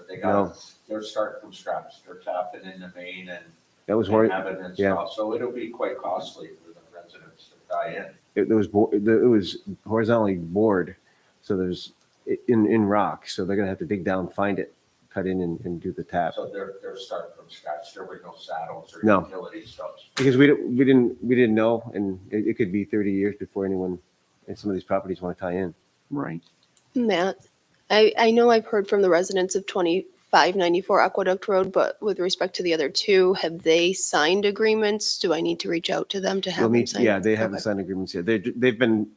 G: they
D: no.
G: they're starting from scratch, they're tapping in the main and
D: That was
G: and
D: where
G: have it installed, so it'll be quite costly for the residents to tie in.
D: it was horizontally bored, so there's in rock. So they're gonna have to dig down, find it, cut in, and do the tap.
G: So they're starting from scratch, there were no saddles or
D: No.
G: utility stuff.
D: Because we didn't know, and it could be 30 years before anyone in some of these properties want to tie in.
F: Right.
H: Matt, I know I've heard from the residents of 2594 Aqueduct Road, but with respect to the other two, have they signed agreements? Do I need to reach out to them to have
D: We'll
H: them
D: need,
H: sign?
D: yeah, they haven't
H: Okay.
D: signed agreements yet. They've been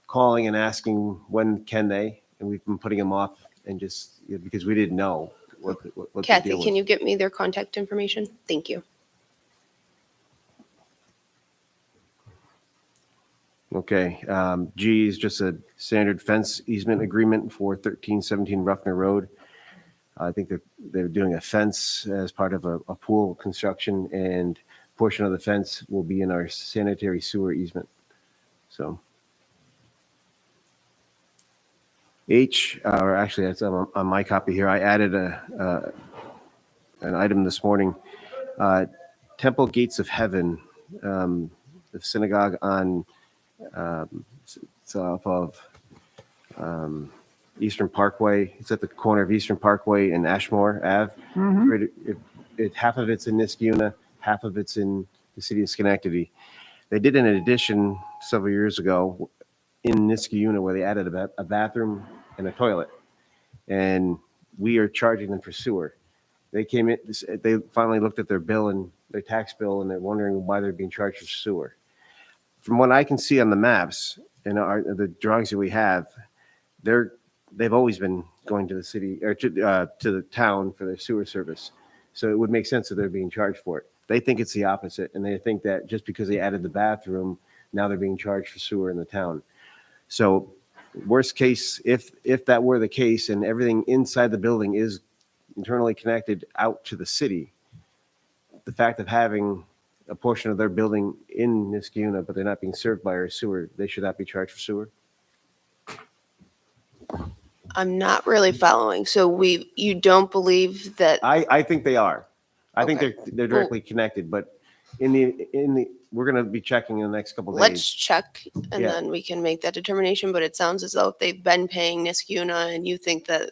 D: calling and asking when can they, and we've been putting them off, and just because we didn't know what the
H: Kathy,
D: deal
H: can
D: was.
H: you get me their contact information? Thank you.
D: Okay, G is just a standard fence easement agreement for 1317 Ruffner Road. I think they're doing a fence as part of a pool construction, and a portion of the fence will be in our sanitary sewer easement. So H, or actually that's on my copy here. I added an item this morning. Temple Gates of Heaven, the synagogue on it's off of Eastern Parkway. It's at the corner of Eastern Parkway and Ashmore Ave. Half of it's in Niskuna, half of it's in the city of Schenectady. They did an addition several years ago in Niskuna where they added a bathroom and a toilet, and we are charging them for sewer. They came in, they finally looked at their bill and their tax bill, and they're wondering why they're being charged for sewer. From what I can see on the maps and the drawings that we have, they've always been going to the city or to the town for their sewer service. So it would make sense that they're being charged for it. They think it's the opposite, and they think that just because they added the bathroom, now they're being charged for sewer in the town. So worst case, if that were the case and everything inside the building is internally connected out to the city, the fact of having a portion of their building in Niskuna, but they're not being served by our sewer, they should not be charged for sewer?
H: I'm not really following. So you don't believe that,
D: I think they are. I think
H: Okay.
D: they're directly connected, but we're gonna be checking in the next couple
H: let's
D: days.
H: check and
D: Yeah.
H: then we can make that determination, but it sounds as though if they've been paying Niskuna and you think that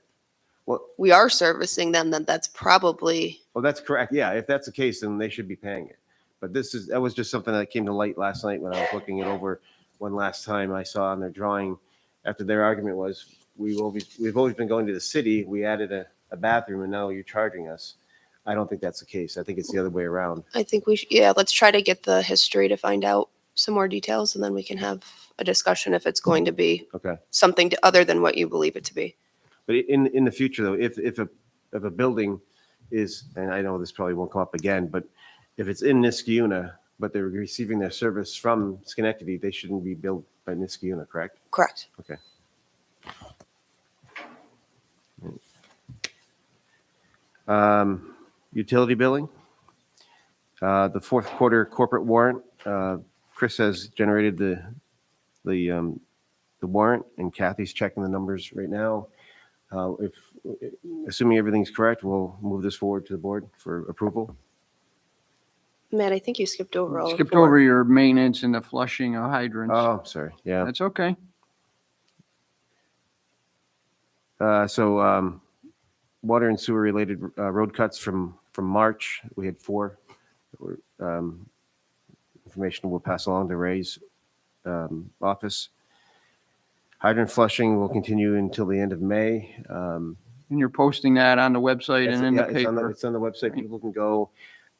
D: Well,
H: we are servicing them, then that's probably,
D: well, that's correct. Yeah, if that's the case, then they should be paying it. But that was just something that came to light last night when I was looking it over one last time. I saw on their drawing, after their argument was, we've always been going to the city, we added a bathroom, and now you're charging us. I don't think that's the case. I think it's the other way around.
H: I think we should, yeah, let's try to get the history to find out some more details and then we can have a discussion if it's going to be
D: Okay.
H: something other than what you believe it to be.
D: But in the future, though, if a building is, and I know this probably won't come up again, but if it's in Niskuna, but they're receiving their service from Schenectady, they shouldn't be billed by Niskuna, correct?
H: Correct.
D: Okay. Utility billing. The fourth quarter corporate warrant. Chris has generated the warrant, and Kathy's checking the numbers right now. If assuming everything's correct, we'll move this forward to the board for approval.
H: Matt, I think you skipped over all of
F: Skipped
H: four.
F: over your maintenance and the flushing of hydrants.
D: Oh, sorry. Yeah.
F: That's okay.
D: So water and sewer related road cuts from March, we had 4. Information we'll pass along to Ray's office. Hydrant flushing will continue until the end of May.
F: And you're posting that on the website and in the
D: It's on
F: paper.
D: it's on the website. People can go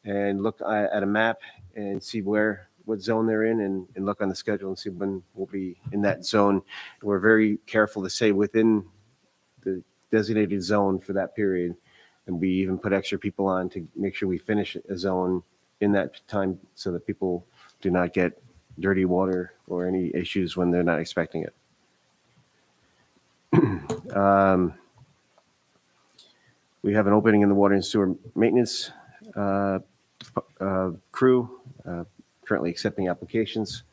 D: and look at a map and see what zone they're in, and look on the schedule and see when we'll be in that zone. We're very careful to say within the designated zone for that period. And we even put extra people on to make sure we finish a zone in that time so that people do not get dirty water or any issues when they're not expecting it. We have an opening in the water and sewer maintenance crew, currently accepting applications.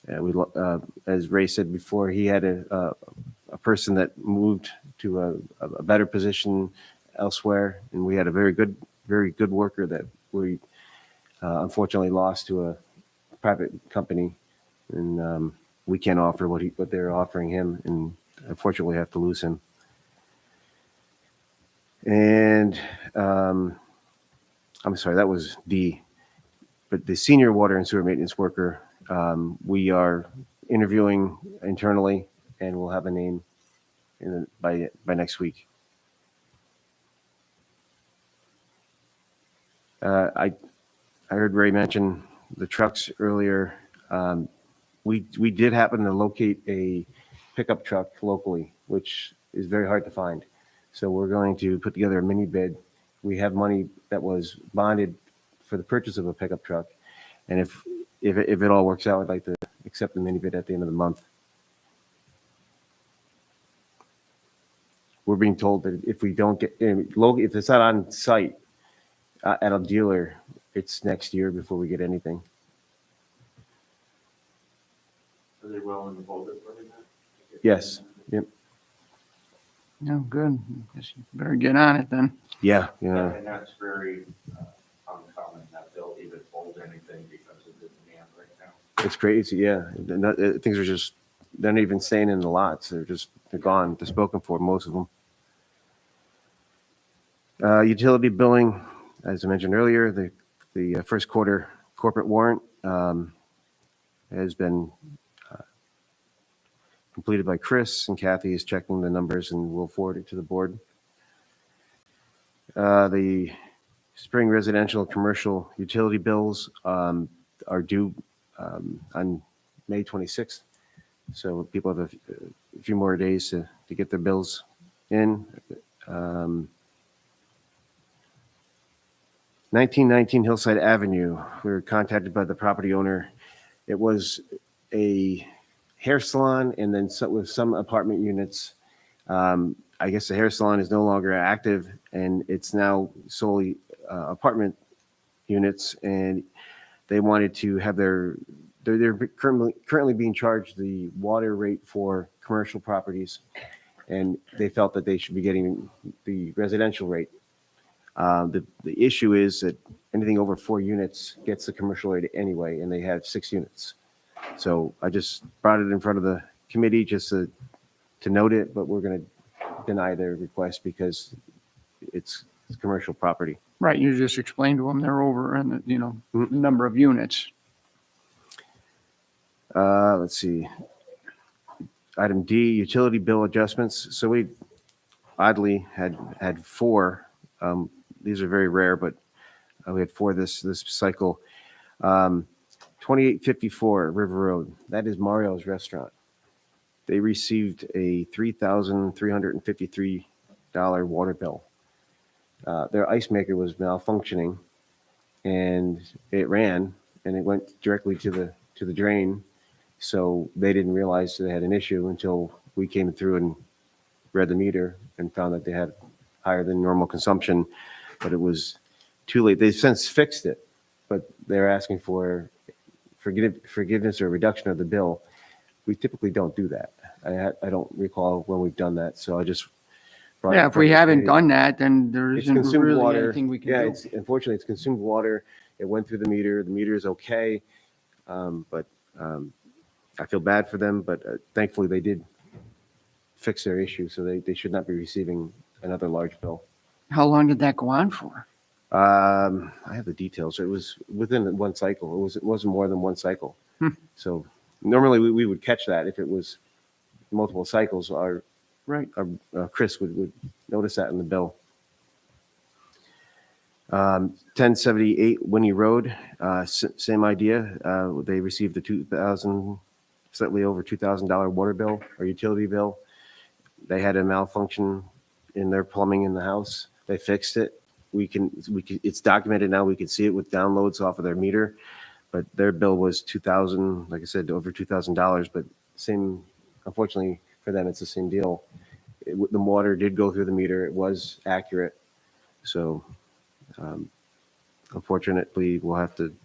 D: As Ray said before, he had a person that moved to a better position elsewhere, and we had a very good worker that we unfortunately lost to a private company, and we can't offer what they're offering him, and unfortunately have to lose him. And I'm sorry, that was D. But the senior water and sewer maintenance worker, we are interviewing internally, and we'll have a name by next week. I heard Ray mention the trucks earlier. We did happen to locate a pickup truck locally, which is very hard to find. So we're going to put together a mini bid. We have money that was bonded for the purchase of a pickup truck. And if it all works out, I'd like to accept the mini bid at the end of the month. We're being told that if we don't get, if it's not on site at a dealer, it's next year before we get anything.
G: Are they willing to hold it for me?
D: Yes. Yep.
F: No, good. Guess you better get on it then.
D: Yeah.
G: And that's very uncommon that they'll even hold anything because of the demand right now.
D: It's crazy. Yeah. Things are just, they're not even staying in the lots. They're gone. They're spoken for, most of them. Utility billing, as I mentioned earlier, the first quarter corporate warrant has been completed by Chris, and Kathy is checking the numbers, and we'll forward it to the board. The spring residential and commercial utility bills are due on May 26th. So people have a few more days to get their bills in. 1919 Hillside Avenue. We were contacted by the property owner. It was a hair salon, and then with some apartment units. I guess the hair salon is no longer active, and it's now solely apartment units. And they wanted to have they're currently being charged the water rate for commercial properties, and they felt that they should be getting the residential rate. The issue is that anything over 4 units gets the commercial rate anyway, and they have 6 units. So I just brought it in front of the committee just to note it, but we're going to deny their request because it's commercial property.
F: Right, you just explained to them they're over and the number of units.
D: Let's see. Item D, utility bill adjustments. So we oddly had 4. These are very rare, but we had 4 this cycle. 2854 River Road. That is Mario's Restaurant. They received a $3,353 water bill. Their ice maker was malfunctioning, and it ran, and it went directly to the drain. So they didn't realize they had an issue until we came through and read the meter and found that they had higher than normal consumption, but it was too late. They've since fixed it, but they're asking for forgiveness or reduction of the bill. We typically don't do that. I don't recall when we've done that, so I just brought
F: Yeah, if we haven't done that, then there
D: it's
F: isn't
D: consumed
F: really
D: water.
F: anything we can
D: Yeah,
F: do.
D: unfortunately it's consumed water. It went through the meter. The meter is okay, but I feel bad for them. But thankfully they did fix their issue, so they should not be receiving another large bill.
F: How long did that go on for?
D: I have the details. It was within one cycle. It wasn't more than one cycle. So normally we would catch that if it was multiple cycles.
F: Right.
D: Chris would notice that in the bill. 1078 Winnie Road, same idea. They received a slightly over $2,000 water bill or utility bill. They had a malfunction in their plumbing in the house. They fixed it. It's documented now. We can see it with downloads off of their meter, but their bill was $2,000, like I said, over $2,000, but same, unfortunately for them, it's the same deal. The water did go through the meter. It was accurate. So, unfortunately, we'll have to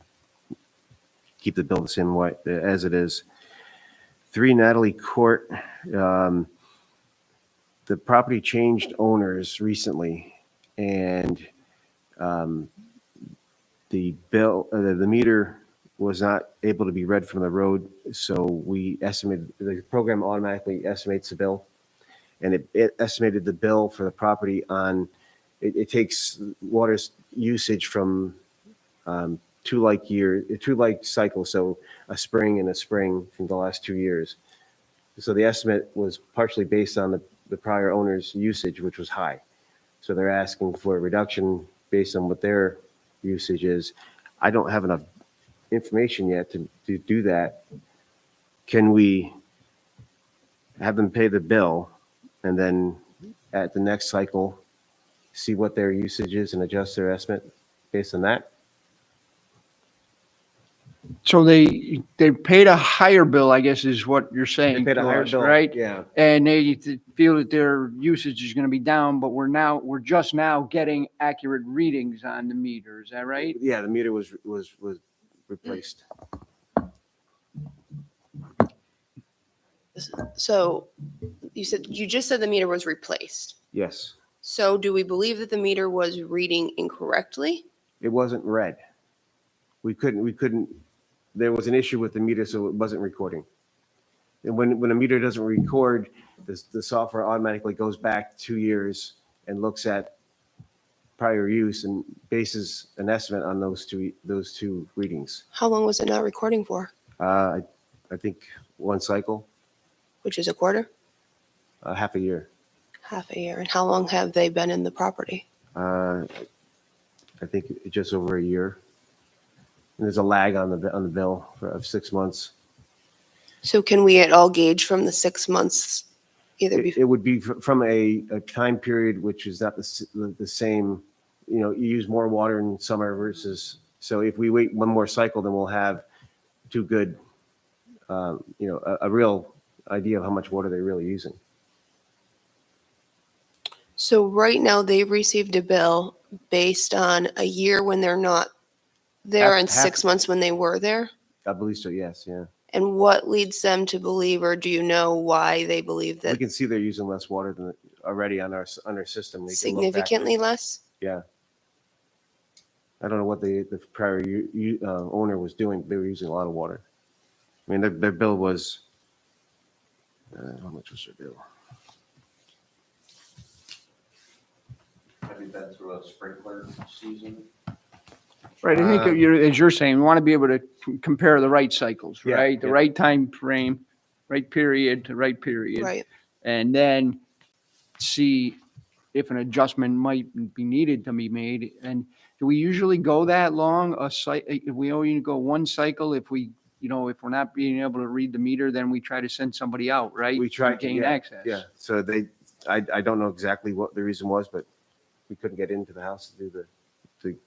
D: keep the bill the same way as it is. 3 Natalie Court, the property changed owners recently, and the bill, the meter was not able to be read from the road. So we estimated, the program automatically estimates the bill, and it estimated the bill for the property on, it takes water's usage from 2 light cycles, so a spring and a spring from the last 2 years. So the estimate was partially based on the prior owner's usage, which was high. So they're asking for a reduction based on what their usage is. I don't have enough information yet to do that. Can we have them pay the bill and then at the next cycle, see what their usage is and adjust their estimate based on that?
F: So they paid a higher bill, I guess is what you're saying.
D: They paid a
F: to
D: higher
F: us,
D: bill,
F: right?
D: yeah.
F: And they feel that their usage is going to be down, but we're just now getting accurate readings on the meter. Is that right?
D: Yeah, the meter was replaced.
H: So you just said the meter was replaced.
D: Yes,
H: So do we believe that the meter was reading incorrectly?
D: it wasn't read. We couldn't, there was an issue with the meter, so it wasn't recording. And when a meter doesn't record, the software automatically goes back 2 years and looks at prior use and bases an estimate on those two readings.
H: How long was it not recording for?
D: I think 1 cycle,
H: Which is a quarter?
D: half a year.
H: Half a year. And how long have they been in the property?
D: I think just over a year. And there's a lag on the bill of 6 months.
H: So can we at all gauge from the 6 months either
D: It would be from a time period which is not the same. You know, you use more water in summer versus, so if we wait 1 more cycle, then we'll have 2 good, a real idea of how much water they're really using.
H: So right now they've received a bill based on a year when they're not there and 6 months when they were there?
D: I believe so, yes, yeah.
H: And what leads them to believe, or do you know why they believe
D: We
H: that
D: can see they're using less water than already on our system. We can look back at it.
H: significantly less?
D: Yeah. I don't know what the prior owner was doing. They were using a lot of water. I mean, their bill was, how much was their bill?
G: Have you been through a sprinkler season?
F: Right. I think as you're saying, we want to be able to compare the right cycles,
D: Yeah,
F: right? The
D: yeah.
F: right time frame, right period to right period.
H: Right.
F: And then see if an adjustment might be needed to be made. And do we usually go that long? If we only go 1 cycle, if we're not being able to read the meter, then we try to send somebody out, right?
D: We tried
F: To gain
D: yeah,
F: access.
D: Yeah, so I don't know exactly what the reason was, but we couldn't get into the house to do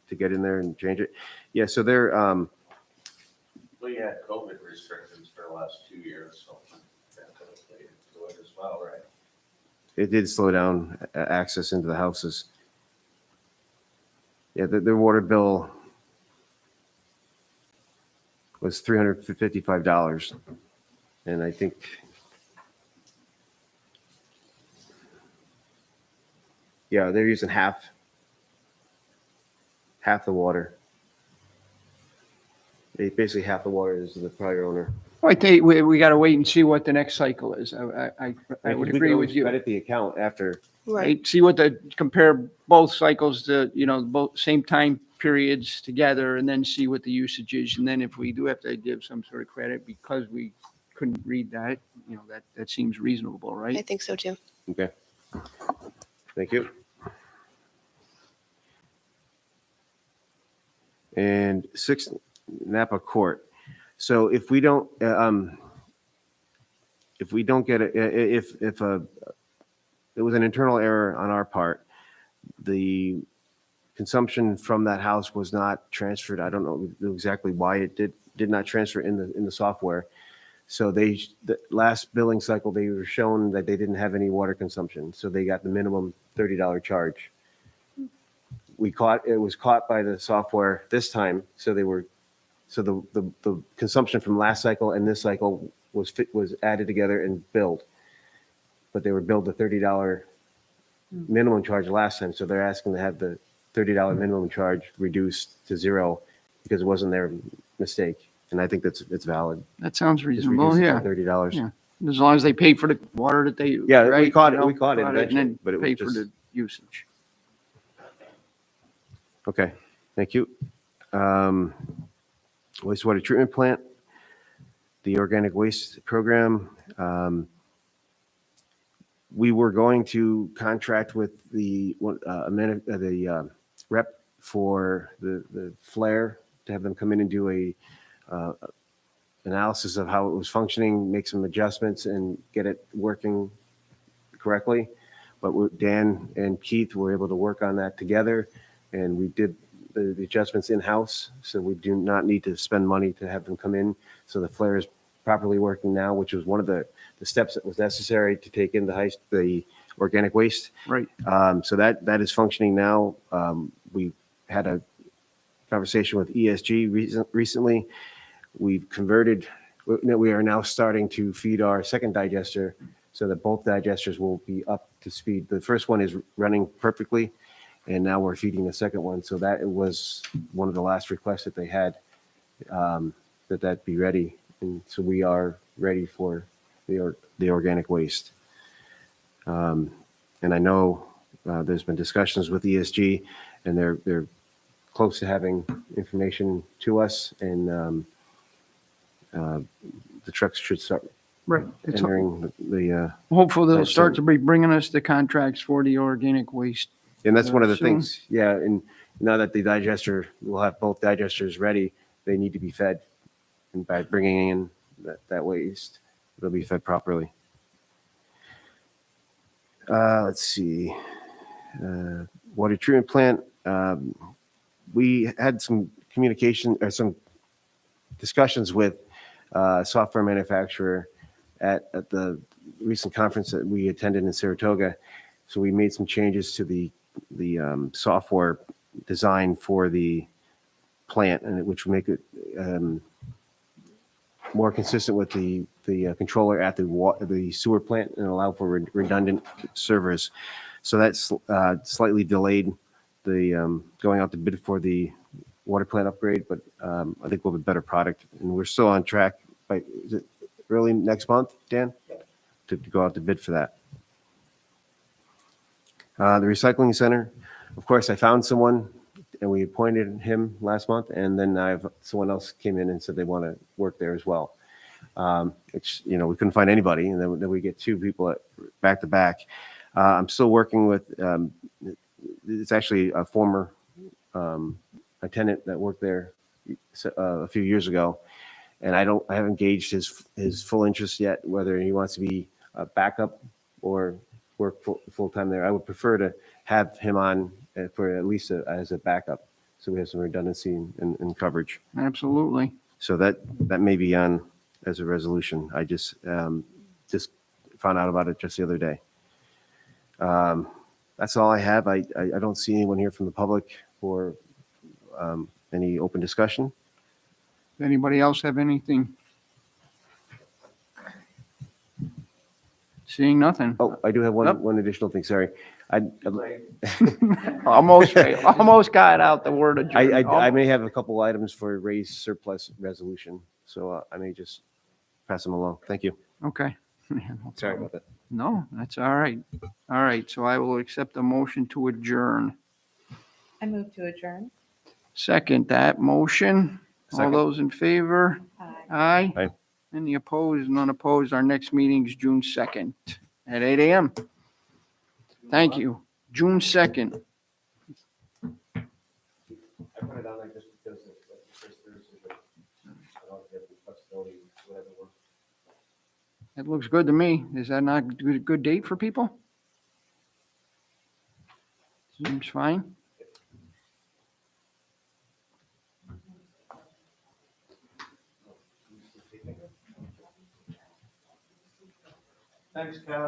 D: to get in there and change it. Yeah, so they're,
G: We had COVID restrictions for the last 2 years, so that could have played into it as well, right?
D: it did slow down access into the houses. Yeah, their water bill was $355. And I think, yeah, they're using half the water. Basically half the water is the prior owner.
F: I think we got to wait and see what the next cycle is. I would
D: We can
F: agree with
D: always
F: you.
D: credit the account after.
H: Right.
F: See compare both cycles to, both same time periods together, and then see what the usage is. And then if we do have to give some sort of credit because we couldn't read that, that seems reasonable,
H: I
F: right?
H: think so too.
D: Okay. Thank you. And 6 Napa Court. So if we don't get it, if there was an internal error on our part, The consumption from that house was not transferred. I don't know exactly why it did not transfer in the software. So the last billing cycle, they were shown that they didn't have any water consumption. So they got the minimum $30 charge. It was caught by the software this time. So the consumption from last cycle and this cycle was added together and billed. But they were billed the $30 minimum charge last time. So they're asking to have the $30 minimum charge reduced to zero because it wasn't their mistake. And I think it's valid.
F: That sounds
D: Just
F: reasonable,
D: reduce it by
F: yeah.
D: $30.
F: Yeah. As long as they pay for the water that they.
D: Yeah, we
F: right,
D: caught
F: you
D: it-
F: know,
D: we caught it
F: and
D: eventually,
F: then
D: but it was
F: pay for
D: just-
F: the usage.
D: Okay, thank you. Wastewater treatment plant, the organic waste program. We were going to contract with the rep for the flare to have them come in and do a analysis of how it was functioning, make some adjustments, and get it working correctly. But Dan and Keith were able to work on that together, and we did the adjustments in-house, so we do not need to spend money to have them come in. So the flare is properly working now, which was one of the steps that was necessary to take in the organic waste.
F: Right.
D: So that is functioning now. We had a conversation with ESG recently. We've converted, we are now starting to feed our second digester so that both digesters will be up to speed. The first one is running perfectly, and now we're feeding the second one. So that was one of the last requests that they had, that be ready. And so we are ready for the organic waste. And I know there's been discussions with ESG, and they're close to having information to us, and the trucks should start
F: Right. It's
D: entering the
F: hopeful they'll
D: Right,
F: start
D: so-
F: to be bringing us the contracts for the organic waste.
D: and that's one of the
F: soon.
D: things. Yeah, and now that the digester, we'll have both digesters ready, they need to be fed. And by bringing in that waste, it'll be fed properly. Let's see. Water treatment plant. We had some communication or some discussions with a software manufacturer at the recent conference that we attended in Saratoga. So we made some changes to the software design for the plant, and which will make it more consistent with the controller at the sewer plant and allow for redundant servers. So that's slightly delayed the going out to bid for the water plant upgrade, but I think we'll have a better product, and we're still on track by, is it early next month, Dan? To go out to bid for that. The recycling center, of course, I found someone and we appointed him last month, and then someone else came in and said they want to work there as well. It's, we couldn't find anybody, and then we get two people back to back. I'm still working with, it's actually a former tenant that worked there a few years ago, and I haven't gauged his full interest yet, whether he wants to be a backup or work full time there. I would prefer to have him on for at least as a backup, so we have some redundancy and coverage.
F: Absolutely.
D: So that may be on as a resolution. I just found out about it just the other day. That's all I have. I don't see anyone here from the public for any open discussion.
F: Does anybody else have anything? Seeing nothing.
D: Oh, I do have
F: Yep.
D: one additional thing. Sorry.
F: Almost got out the word adjourned.
D: I may have a couple items for raised surplus resolution, so I may just pass them along. Thank you.
F: Okay.
D: Sorry about that.
F: No, that's all right. All right, so I will accept the motion to adjourn.
J: I move to adjourn.
F: Second that motion. All
D: Second.
F: those in favor? Aye.
D: Aye.
F: Any opposed? None opposed. Our next meeting is June 2nd at 8 a.m. Thank you. June 2nd.
D: I put it on there just because it's first Thursday, but I don't have the flexibility, whatever works.
F: It looks good to me. Is that not a good date for people? Seems fine.
E: Thanks, Cal.